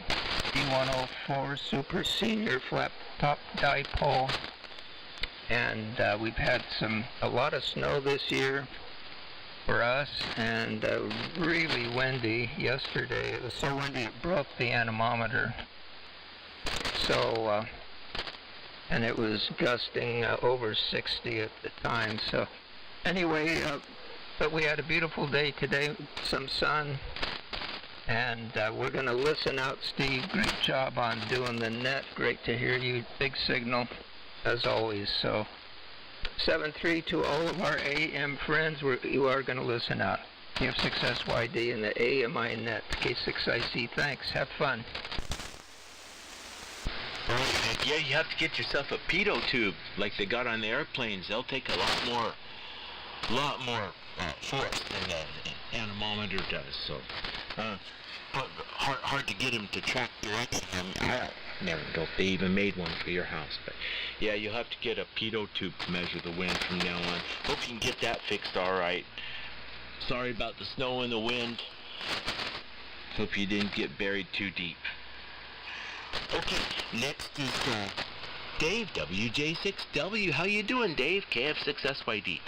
D104 Super Senior Flat Top Dipole. And we've had a lot of snow this year for us, and really windy yesterday. It was so windy it broke the anemometer. So, and it was gusting over 60 at the time. So anyway, but we had a beautiful day today, some sun, and we're going to listen out. Steve, great job on doing the net. Great to hear you. Big signal, as always. So 7-3 to all of our AM friends. You are going to listen out. KF6SYD and the AMI net. K6IC. Thanks. Have fun. Yeah, you have to get yourself a pitot tube like they got on the airplanes. They'll take a lot more force than the anemometer does. So, but hard to get them to track direction. I never know if they even made one for your house. But yeah, you'll have to get a pitot tube to measure the wind from now on. Hope you can get that fixed all right. Sorry about the snow and the wind. Hope you didn't get buried too deep. Okay, next is Dave, WJ6W. How you doing, Dave? KF6SYD.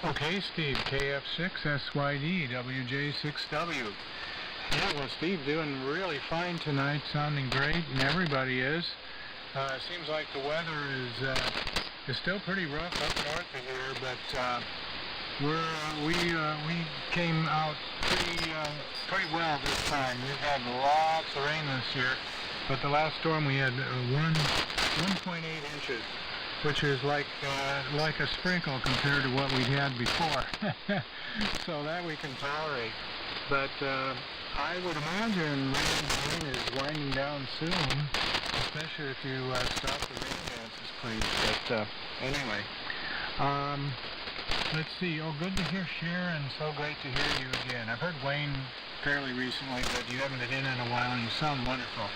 Okay, Steve, KF6SYD, WJ6W. Yeah, well, Steve doing really fine tonight, sounding great, and everybody is. It seems like the weather is still pretty rough up north of here, but we came out pretty well this time. We've had lots of rain this year, but the last storm we had 1.8 inches, which is like a sprinkle compared to what we had before. So that we can tolerate. But I would imagine rain is winding down soon, especially if you stop the rain dances, please. But anyway, let's see. Oh, good to hear Sharon. So great to hear you again. I've heard Wayne fairly recently, but you haven't been in a while, and you sound wonderful.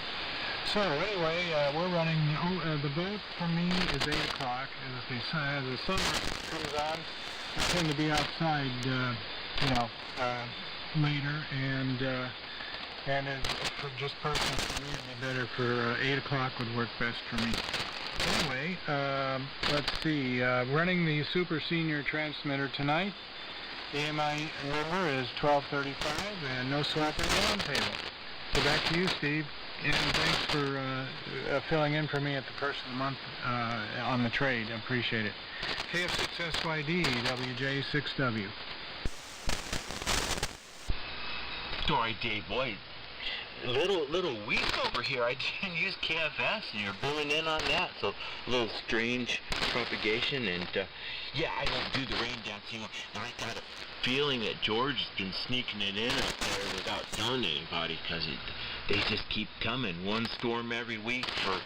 So anyway, we're running. The boat for me is 8 o'clock. As the sun comes on, I tend to be outside, later, and for just personal for me, it'd be better for 8 o'clock would work best for me. Anyway, let's see. Running the Super Senior transmitter tonight. The AMI number is 1235, and no slapping round table. So back to you, Steve. And thanks for filling in for me at the Person of the Month on the trade. I appreciate it. KF6SYD, WJ6W. Sorry, Dave, boy. Little weak over here. I didn't use KFS, and you're billing in on that. So a little strange propagation, and yeah, I don't do the rain dance anymore. And I got a feeling that George has been sneaking it in up there without telling anybody, because they just keep coming. One storm every week for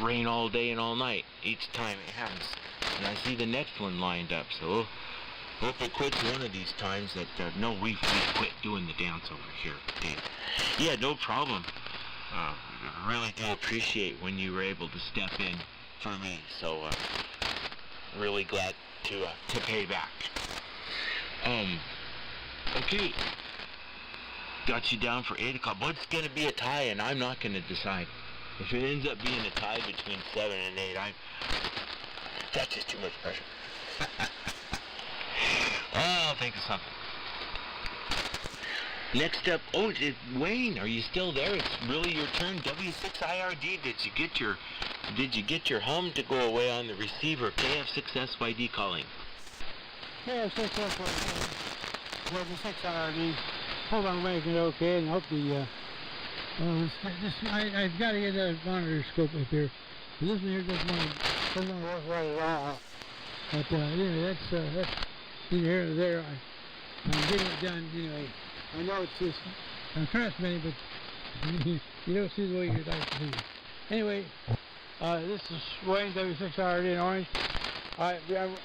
rain all day and all night. Each time it happens, and I see the next one lined up. So hope it quits one of these times. That no, we quit doing the dance over here, Dave. Yeah, no problem. Really do appreciate when you were able to step in for me. So really glad to pay back. Okay. Got you down for 8 o'clock. What's going to be a tie, and I'm not going to decide. If it ends up being a tie between 7 and 8, that's just too much pressure. I'll think of something. Next up, Wayne, are you still there? It's really your turn. W6IRD, did you get your hum to go away on the receiver? KF6SYD calling. KF6SYD, W6IRD. Hope I'm making it okay, and hope the I've got to get that monitor scope up here. This one here doesn't work right at all. But anyway, that's neither here nor there. I'm getting it done anyway. I know it's just I'm transmitting, but you don't see the way you'd like to see it. Anyway, this is Wayne, W6RD in Orange. I run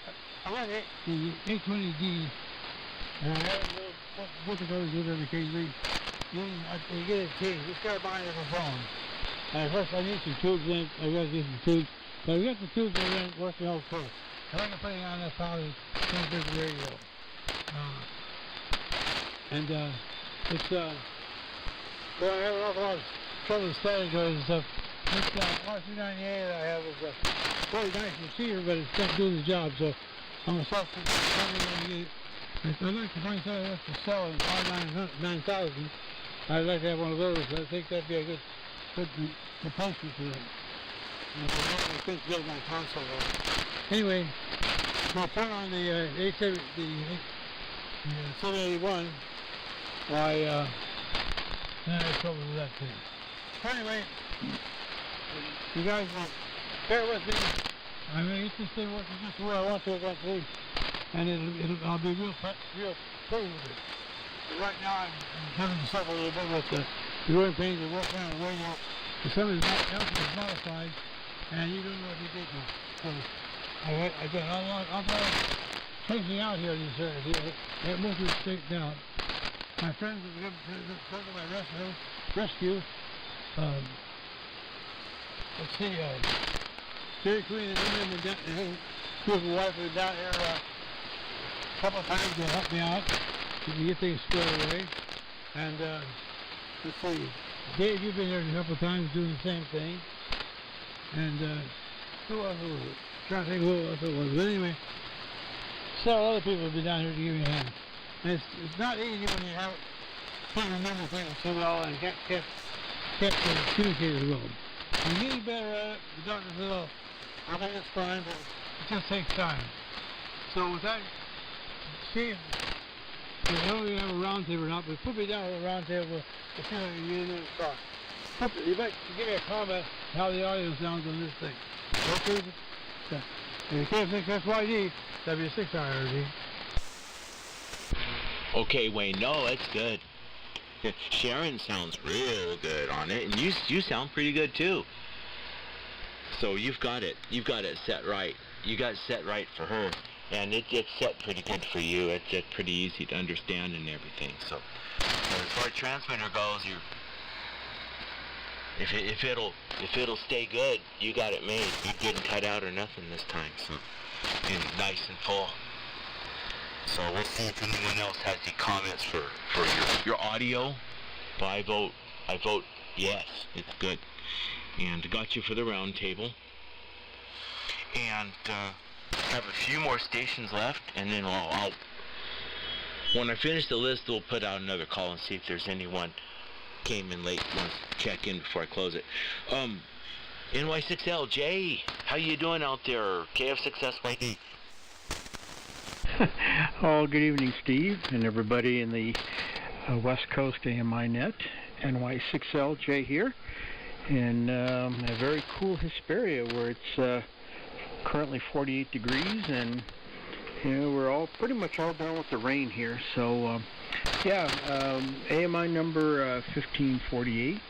the 820D, and I have difficulties with it occasionally. You get it changed. Just got to buy it on the phone. And first I need some tubes in it. I've got to get some tubes. But I've got the tubes that are working okay. I'm going to put it on that power transmitter radio. It's well, I have an awful lot of trouble with static noise and stuff. This R298 that I have is a really nice receiver, but it's not doing the job, so I'm going to start something. I'd like to find something else to sell in R9000. I'd like to have one of those. I think that'd be a good replacement for them. I couldn't build my console though. Anyway, I'll turn on the 781. Why, I had trouble with that thing. So anyway, you guys will bear with me. I mean, get this thing working just the way I want to eventually. And I'll be real pleased with it. But right now I'm having to suffer a little bit with the growing pains of working on the radio. The sun is modified, and you don't know what you did to it. So I've got a lot of changing out here in this area. It won't be straightened out. My friends have come to my rescue. Let's see, Jerry Queen and his wife were down here a couple of times to help me out to get things squared away. And let's see, Dave, you've been here a couple of times doing the same thing. And who else was it? Trying to think who else it was. But anyway, several other people have been down here to give me a hand. And it's not easy when you can't remember things so well and can't communicate as well. I'm getting better at it. The doctor said, oh, I think it's fine, but it just takes time. So with that, Steve, I don't even have a round table or not, but put me down on a round table to see how you get in there and talk. You might give me a comment how the audio sounds on this thing. Okay? You can't think that's YD, W6IRD. Okay, Wayne, no, that's good. Sharon sounds real good on it, and you sound pretty good too. So you've got it set right. You got it set right for her, and it's set pretty good for you. It's pretty easy to understand and everything. So as far as transmitter goes, if it'll stay good, you got it made. You didn't cut out or nothing this time, so it's nice and full. So we'll see if anyone else has any comments for your audio. But I vote yes, it's good. And got you for the round table. And have a few more stations left, and then I'll when I finish the list, we'll put out another call and see if there's anyone came in late wants to check in before I close it. NY6LJ, how you doing out there? KF6SYD. Oh, good evening, Steve, and everybody in the West Coast AMI net. NY6LJ here in a very cool Hesperia where it's currently 48 degrees, and we're all pretty much all done with the rain here. So AMI number 1548.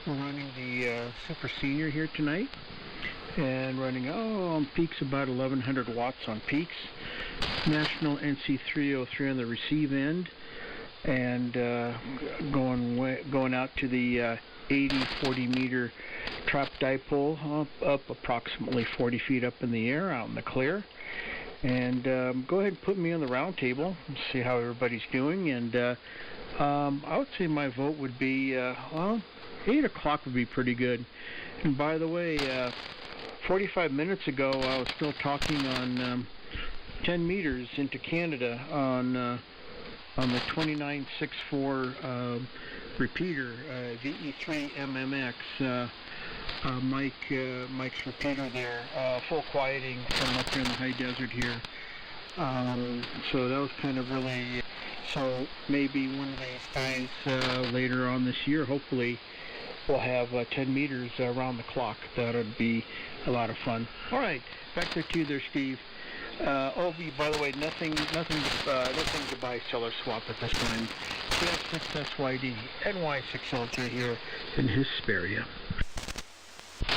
We're running the Super Senior here tonight, and running on peaks about 1100 watts on peaks. National NC303 on the receive end, and going out to the 40 meter trap dipole up approximately 40 feet up in the air out in the clear. And go ahead and put me on the round table and see how everybody's doing. And I would say my vote would be, 8 o'clock would be pretty good. And by the way, 45 minutes ago, I was still talking on 10 meters into Canada on the 2964 repeater, VE3 MMX. Mike's repeater there, full quieting from up here in the high desert here. So that was kind of really, so maybe one of these guys later on this year, hopefully, we'll have 10 meters around the clock. That would be a lot of fun. All right, back to you there, Steve. By the way, nothing to buy, sell, or swap at this time. KF6SYD, NY6LJ here in Hesperia.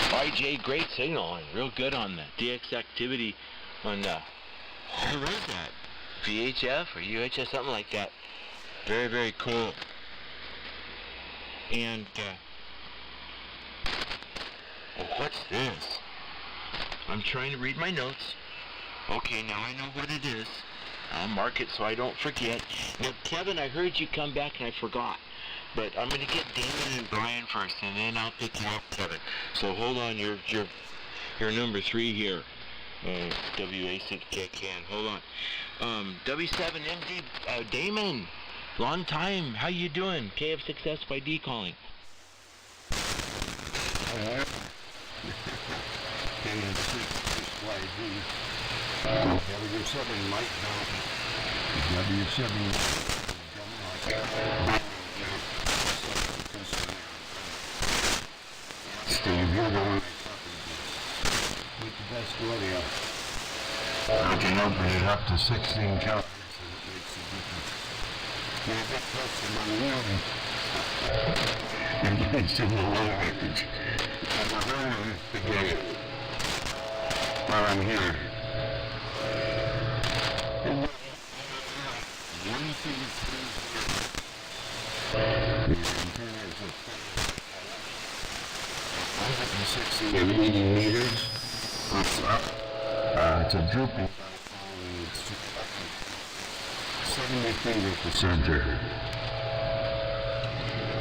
YJ, great signal, and real good on the DX activity on where was that? VHF or UHF, something like that. Very, very cool. And what's this? I'm trying to read my notes. Okay, now I know what it is. I'll mark it so I don't forget. Now, Kevin, I heard you come back and I forgot. But I'm going to get Damon and Brian first, and then I'll pick you up, Kevin. So hold on, you're number 3 here. WA6KCAN. Hold on. W7MD, Damon. Long time. How you doing? KF6SYD calling. W7 Mike W7 Steve, you're the one with the best audio. I can open it up to 16 calories and it makes a difference. You're a bit close to my warning. And it's in the low voltage. I'm a runner to get it while I'm here. One thing is the antennas are 160 meters. It's up. It's a drooping. It's 70 feet at the center.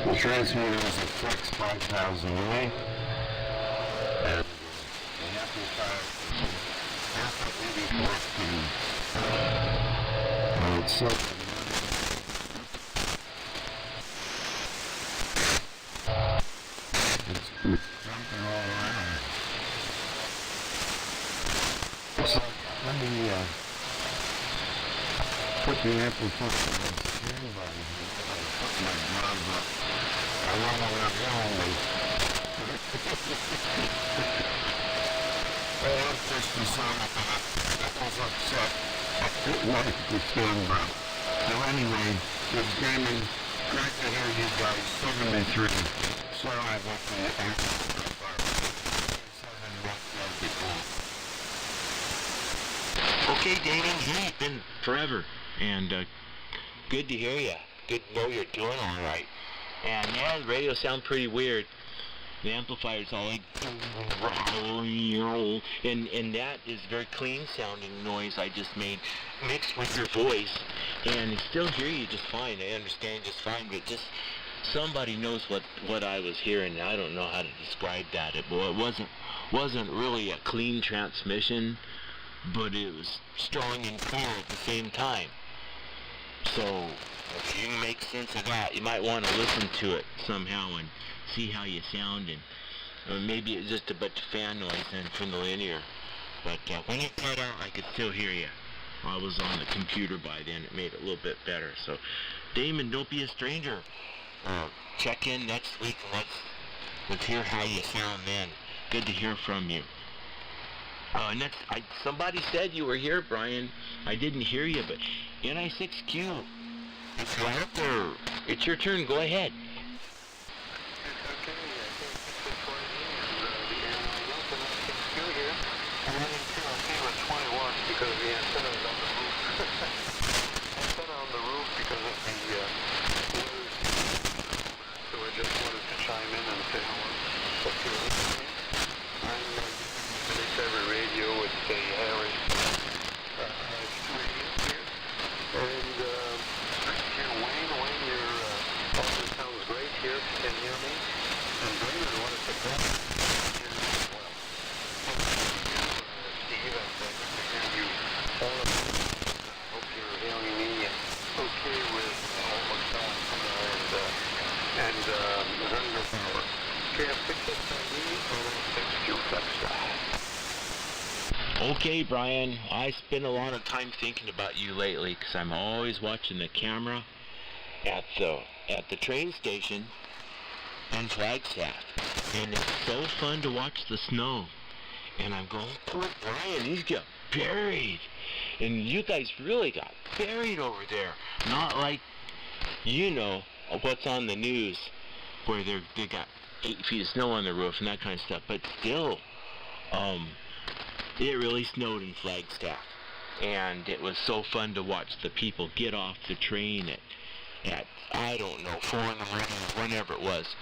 The transmitter is a Flex 5000i. And the amplifier is half 84 feet. It's so it's jumping all around. So let me put the amplifier on the steering body here. I put my gloves up. I don't know what I'm doing. I have just decided that I was upset. I couldn't like the steering body. So anyway, it's Damon. Great to hear you guys. 73. So I went to the amplifier. 7 watts before. Okay, Damon, hey, it's been forever, and good to hear you. Good to know you're doing all right. And yeah, the radio sounds pretty weird. The amplifier's all like, and that is very clean sounding noise I just made, mixed with your voice, and I still hear you just fine. I understand just fine, but just somebody knows what I was hearing. I don't know how to describe that. It wasn't really a clean transmission, but it was strong and clear at the same time. So if you make sense of that, you might want to listen to it somehow and see how you sound, and maybe it's just a bunch of fan noise and from the linear. But when it cut out, I could still hear you. I was on the computer by then. It made it a little bit better. So, Damon, don't be a stranger. Check in next week and let's hear how you sound then. Good to hear from you. Next, somebody said you were here, Brian. I didn't hear you, but NI6Q. If you're out there, it's your turn. Go ahead. Because the antenna is on the roof. Antenna on the roof because of the weather. So I just wanted to chime in and say hello. I'm Big Ever Radio with Harry. and underpower. Okay, Brian, I spend a lot of time thinking about you lately because I'm always watching the camera at the train station in Flagstaff, and it's so fun to watch the snow. And I'm going, poor Brian, he's got buried, and you guys really got buried over there. Not like, you know, what's on the news where they got 8 feet of snow on the roof and that kind of stuff, but still, it really snowed in Flagstaff, and it was so fun to watch the people get off the train at I don't know, 4 in the morning or whenever it was,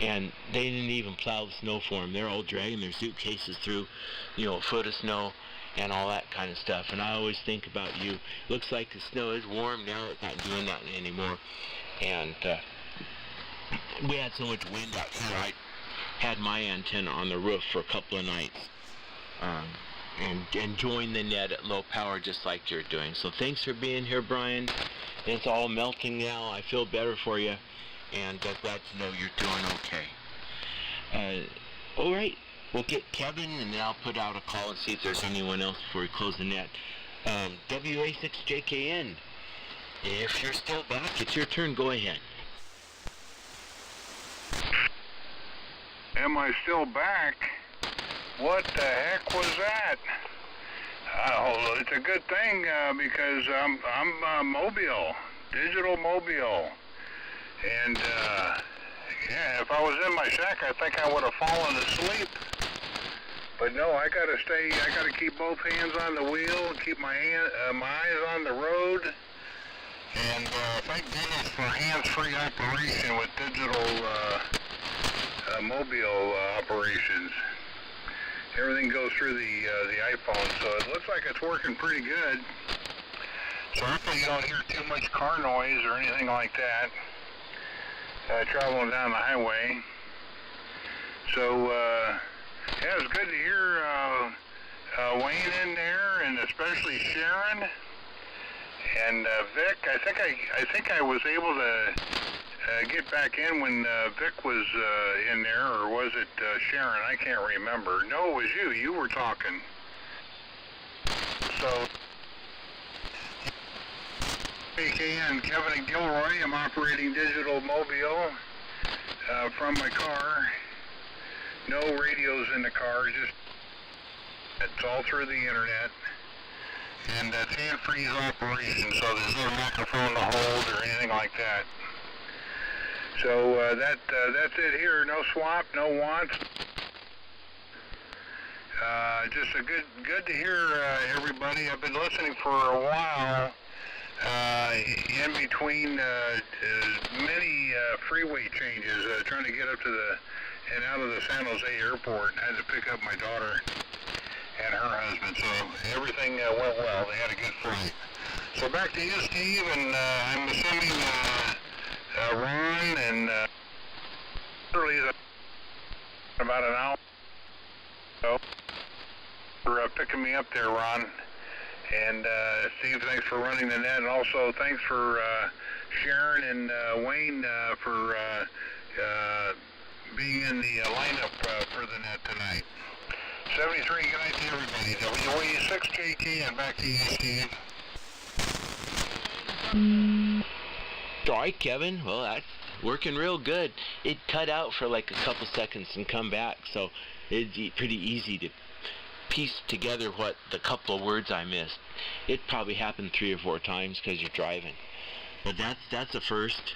and they didn't even plow the snow for them. They're all dragging their suitcases through, you know, a foot of snow and all that kind of stuff. And I always think about you. Looks like the snow is warm now. It's not doing that anymore. And we had so much wind out here. I had my antenna on the roof for a couple of nights, and enjoying the net at low power just like you're doing. So thanks for being here, Brian. It's all melting now. I feel better for you, and glad to know you're doing okay. All right, we'll get Kevin, and then I'll put out a call and see if there's anyone else before we close the net. WA6JKN, if you're still back, it's your turn. Go ahead. Am I still back? What the heck was that? Oh, it's a good thing because I'm mobile, digital mobile, and yeah, if I was in my shack, I think I would have fallen asleep. But no, I gotta keep both hands on the wheel, keep my eyes on the road, and thank goodness for hands-free operation with digital mobile operations. Everything goes through the iPhone, so it looks like it's working pretty good. So hopefully you don't hear too much car noise or anything like that traveling down the highway. So yeah, it's good to hear Wayne in there, and especially Sharon and Vic. I think I was able to get back in when Vic was in there, or was it Sharon? I can't remember. No, it was you. You were talking. So, AKN, Kevin and Gilroy. I'm operating digital mobile from my car. No radios in the car, just it's all through the internet. And that's hand-free operation, so there's no microphone to hold or anything like that. So that's it here. No swap, no wants. Just a good to hear everybody. I've been listening for a while. In between many freeway changes, trying to get up to and out of the San Jose airport. I had to pick up my daughter and her husband. So everything went well. They had a good flight. So back to you, Steve, and I'm assuming. Ron, and literally about an hour so for picking me up there, Ron. And Steve, thanks for running the net, and also thanks for Sharon and Wayne for being in the lineup for the net tonight. 73, good night to everybody. WA6JK, and back to you, Steve. All right, Kevin. Well, that's working real good. It cut out for like a couple seconds and come back, so it'd be pretty easy to piece together what the couple of words I missed. It probably happened 3 or 4 times because you're driving. But that's a first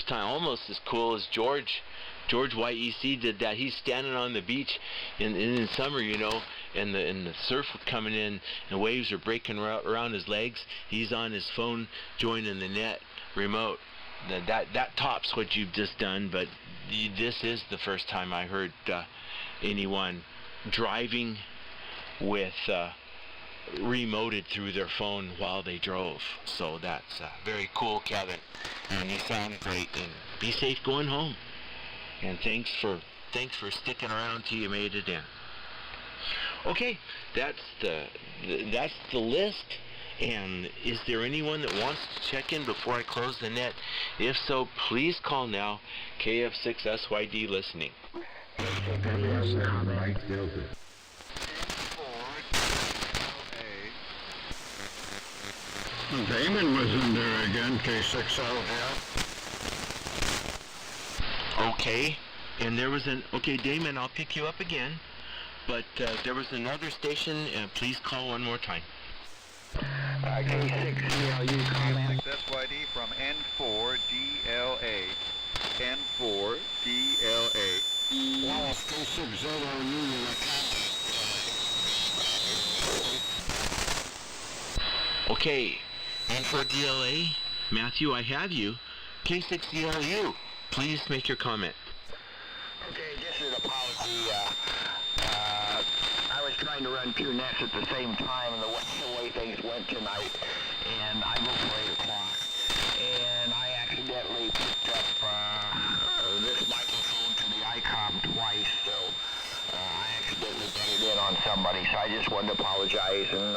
time, almost as cool as George YEC did that. He's standing on the beach in summer, you know, and the surf was coming in, and waves are breaking around his legs. He's on his phone joining the net remote. That tops what you've just done, but this is the first time I heard anyone driving with remoted through their phone while they drove. So that's very cool, Kevin, and you sound great, and be safe going home. And thanks for sticking around till you made it in. Okay, that's the list. And is there anyone that wants to check in before I close the net? If so, please call now. KF6SYD listening. Damon was in there again, K6L, Okay. And there was okay, Damon, I'll pick you up again. But there was another station. Please call one more time. K6CLU comment. SYD from N4DLA. N4DLA. Okay. N4DLA. Matthew, I have you. K6CLU. Please make your comment. Okay, just an apology. I was trying to run two nets at the same time, and the way things went tonight, and I go for 8 o'clock. And I accidentally picked up this microphone to the ICOM twice, so I accidentally butted in on somebody, so I just wanted to apologize, and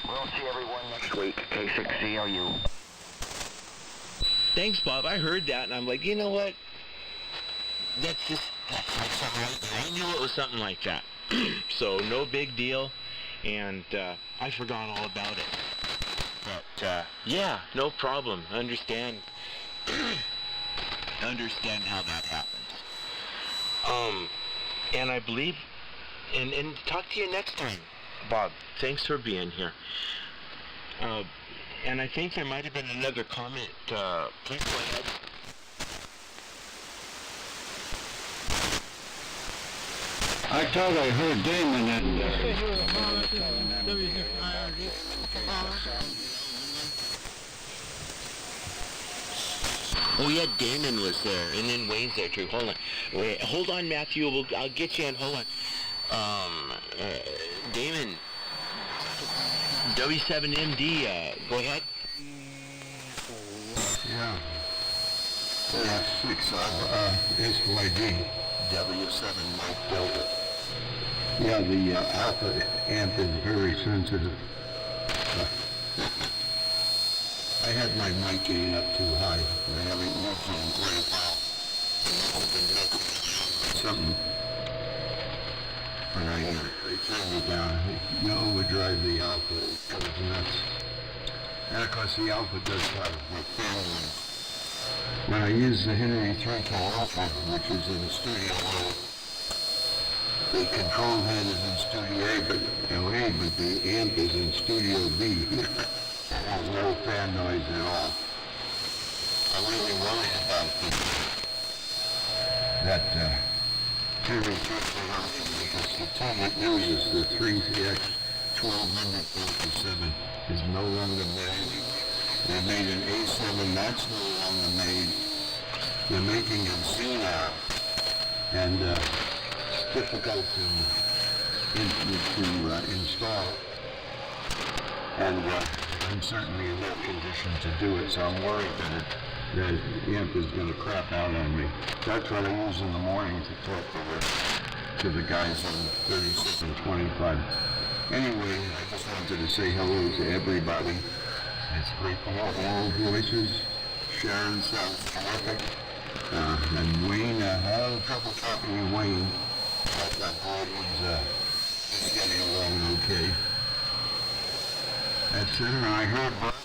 we'll see everyone next week, K6CLU. Thanks, Bob. I heard that, and I'm like, you know what? That's like something like that. I knew it was something like that. So, no big deal, and I forgot all about it. But, yeah, no problem. Understand how that happens. And I believe, and talk to you next time, Bob. Thanks for being here. And I think there might have been another comment. Please go ahead. I thought I heard Damon in Oh yeah, Damon was there, and then Wayne's there too. Hold on, Matthew. I'll get you in. Hold on. Damon, W7MD. Go ahead. Yeah. KF6 SYD. W7 Mike Delta. Yeah, the alpha amp is very sensitive. I had my mic gain up too high. I haven't used it in quite a while. Something. When I turned it down, you overdrive the alpha, it goes nuts. And of course the alpha does have a problem. When I use the Henry 3K Alpha, which is in Studio A, the control head is in Studio A, but the amp is in Studio B. There's no fan noise at all. I'm really worried about that Henry 3K Alpha, because the tool that uses the 3CX 1200 is no longer made. They made an A7, that's no longer made. They're making a C now, and it's difficult to install. And I'm certainly in no condition to do it, so I'm worried that the amp is going to crap out on me. That's what I use in the morning to talk to the guys on 36 and 25. Anyway, I just wanted to say hello to everybody. It's great to hear all voices. Sharon sounds terrific. And Wayne, I had trouble talking to Wayne, but that boy was getting along okay. That's it, and I heard Bob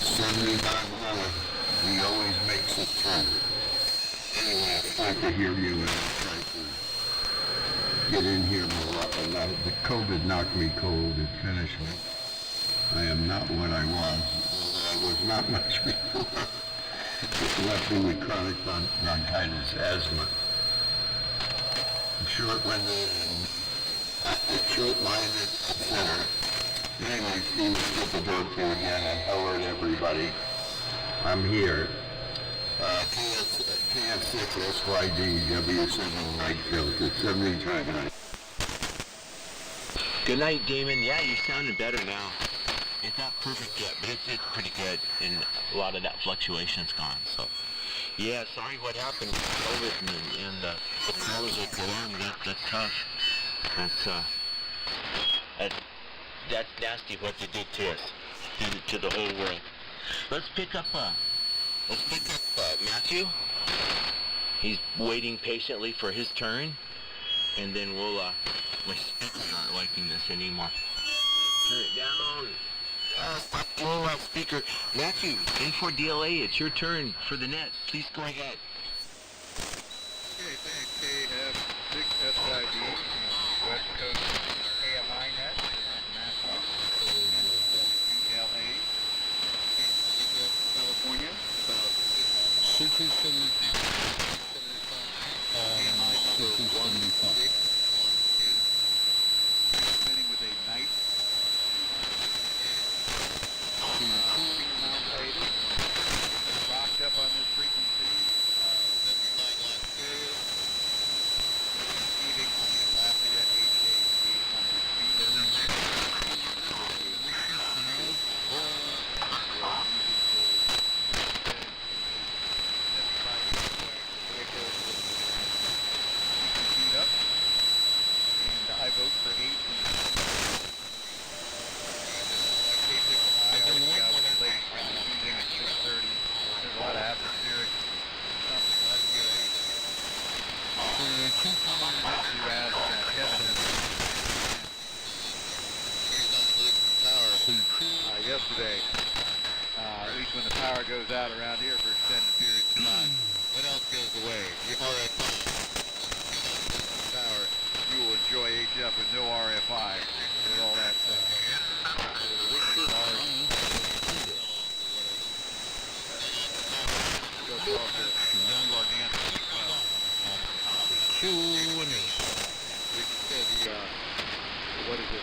75 he always makes it through. Anyway, I'd like to hear you, and I'll try to get in here more often. The COVID knocked me cold. It finished me. I am not what I was. I was not much before. It left me with chronic bronchitis, asthma. Short-winded and short-minded, etc. Anyway, Steve, get the door to again, and hello to everybody. I'm here. KF6SYD W7 Mike Delta 73. Good night, Damon. Yeah, you're sounding better now. It's not perfect yet, but it's pretty good, and a lot of that fluctuation's gone, so. Yeah, sorry what happened with COVID, and the callers are prolonged. That's tough. That's, that's nasty what they did to us, to the whole world. Let's pick up Matthew. He's waiting patiently for his turn, and then we'll, my speakers aren't liking this anymore. Turn it down. Stop the loudspeaker. Matthew, N4 DLA, it's your turn for the net. Please go ahead. Okay, thanks. KF6SYD, West Coast AMI net, National DLA, California, about 275. Transmitting with a night. Rocked up on this frequency. 79 last period. Receiving on the Lafayette HA 800 feet. Up. And I vote for 8. There's a lot of atmospheric something like you asked Kevin yesterday, at least when the power goes out around here for extended periods of time. What else goes away? Power, you will enjoy HF with no RFI with all that stuff. What is it?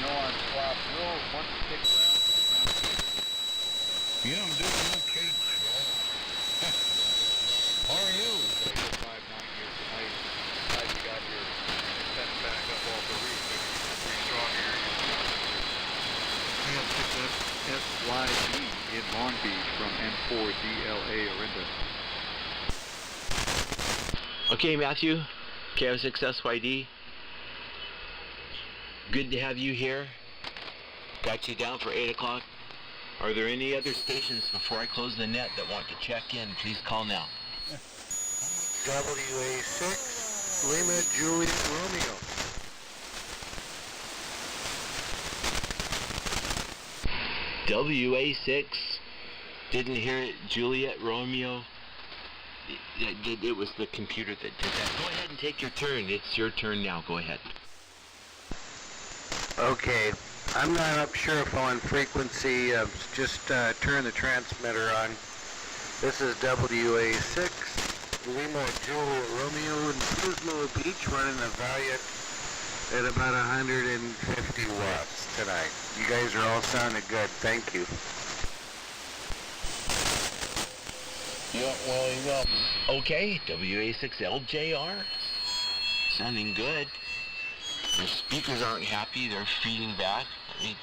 No on swap. Will want to stick around for the ground table. Yeah, I'm doing okay, Joe. How are you? 5-9 years tonight. Glad you got your antenna back up off the roof. Pretty strong area. KF6SYD in Long Beach from N4DLA Orinda. Okay, Matthew, KF6SYD. Good to have you here. Got you down for 8 o'clock. Are there any other stations before I close the net that want to check in? Please call now. WA6, Lima Juliet Romeo. WA6, didn't hear it, Juliet Romeo. It was the computer that did that. Go ahead and take your turn. It's your turn now. Go ahead. Okay, I'm not sure if I'm on frequency. Just turn the transmitter on. This is WA6, Lima Juliet Romeo in Pismo Beach, running the Valiant at about 150 watts tonight. You guys are all sounding good. Thank you. Yeah, well, you know. Okay, WA6LJR. Sounding good. Your speakers aren't happy. They're feeding back. I mean,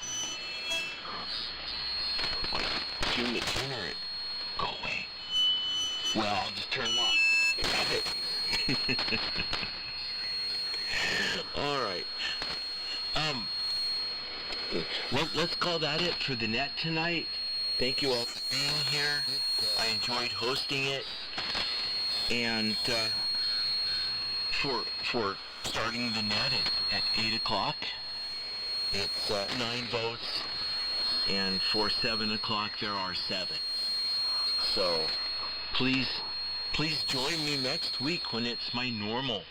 tune the tuner. Go away. Well, I'll just turn them off. Stop it. All right. Let's call that it for the net tonight. Thank you all for being here. I enjoyed hosting it, and for starting the net at 8 o'clock. It's 9 votes, and for 7 o'clock there are 7. So please join me next week when it's my normal,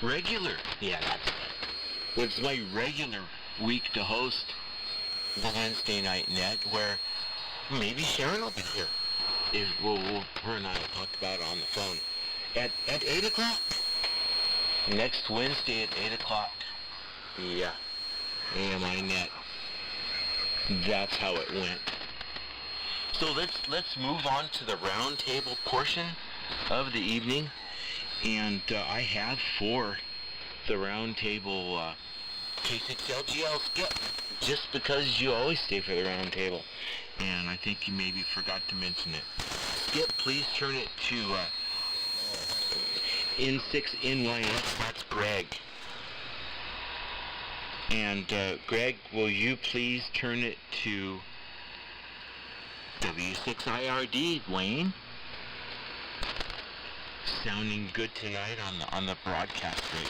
regular. Yeah, that's it. It's my regular week to host the Wednesday night net, where maybe Sharon will be here. Her and I will talk about it on the phone at 8 o'clock. Next Wednesday at 8 o'clock. Yeah. AMI net. That's how it went. So let's move on to the round table portion of the evening. And I have for the round table K6LGL Skip, just because you always stay for the round table. And I think you maybe forgot to mention it. Skip, please turn it to N6 NYS, that's Greg. And Greg, will you please turn it to W6IRD, Wayne? Sounding good tonight on the broadcast rate.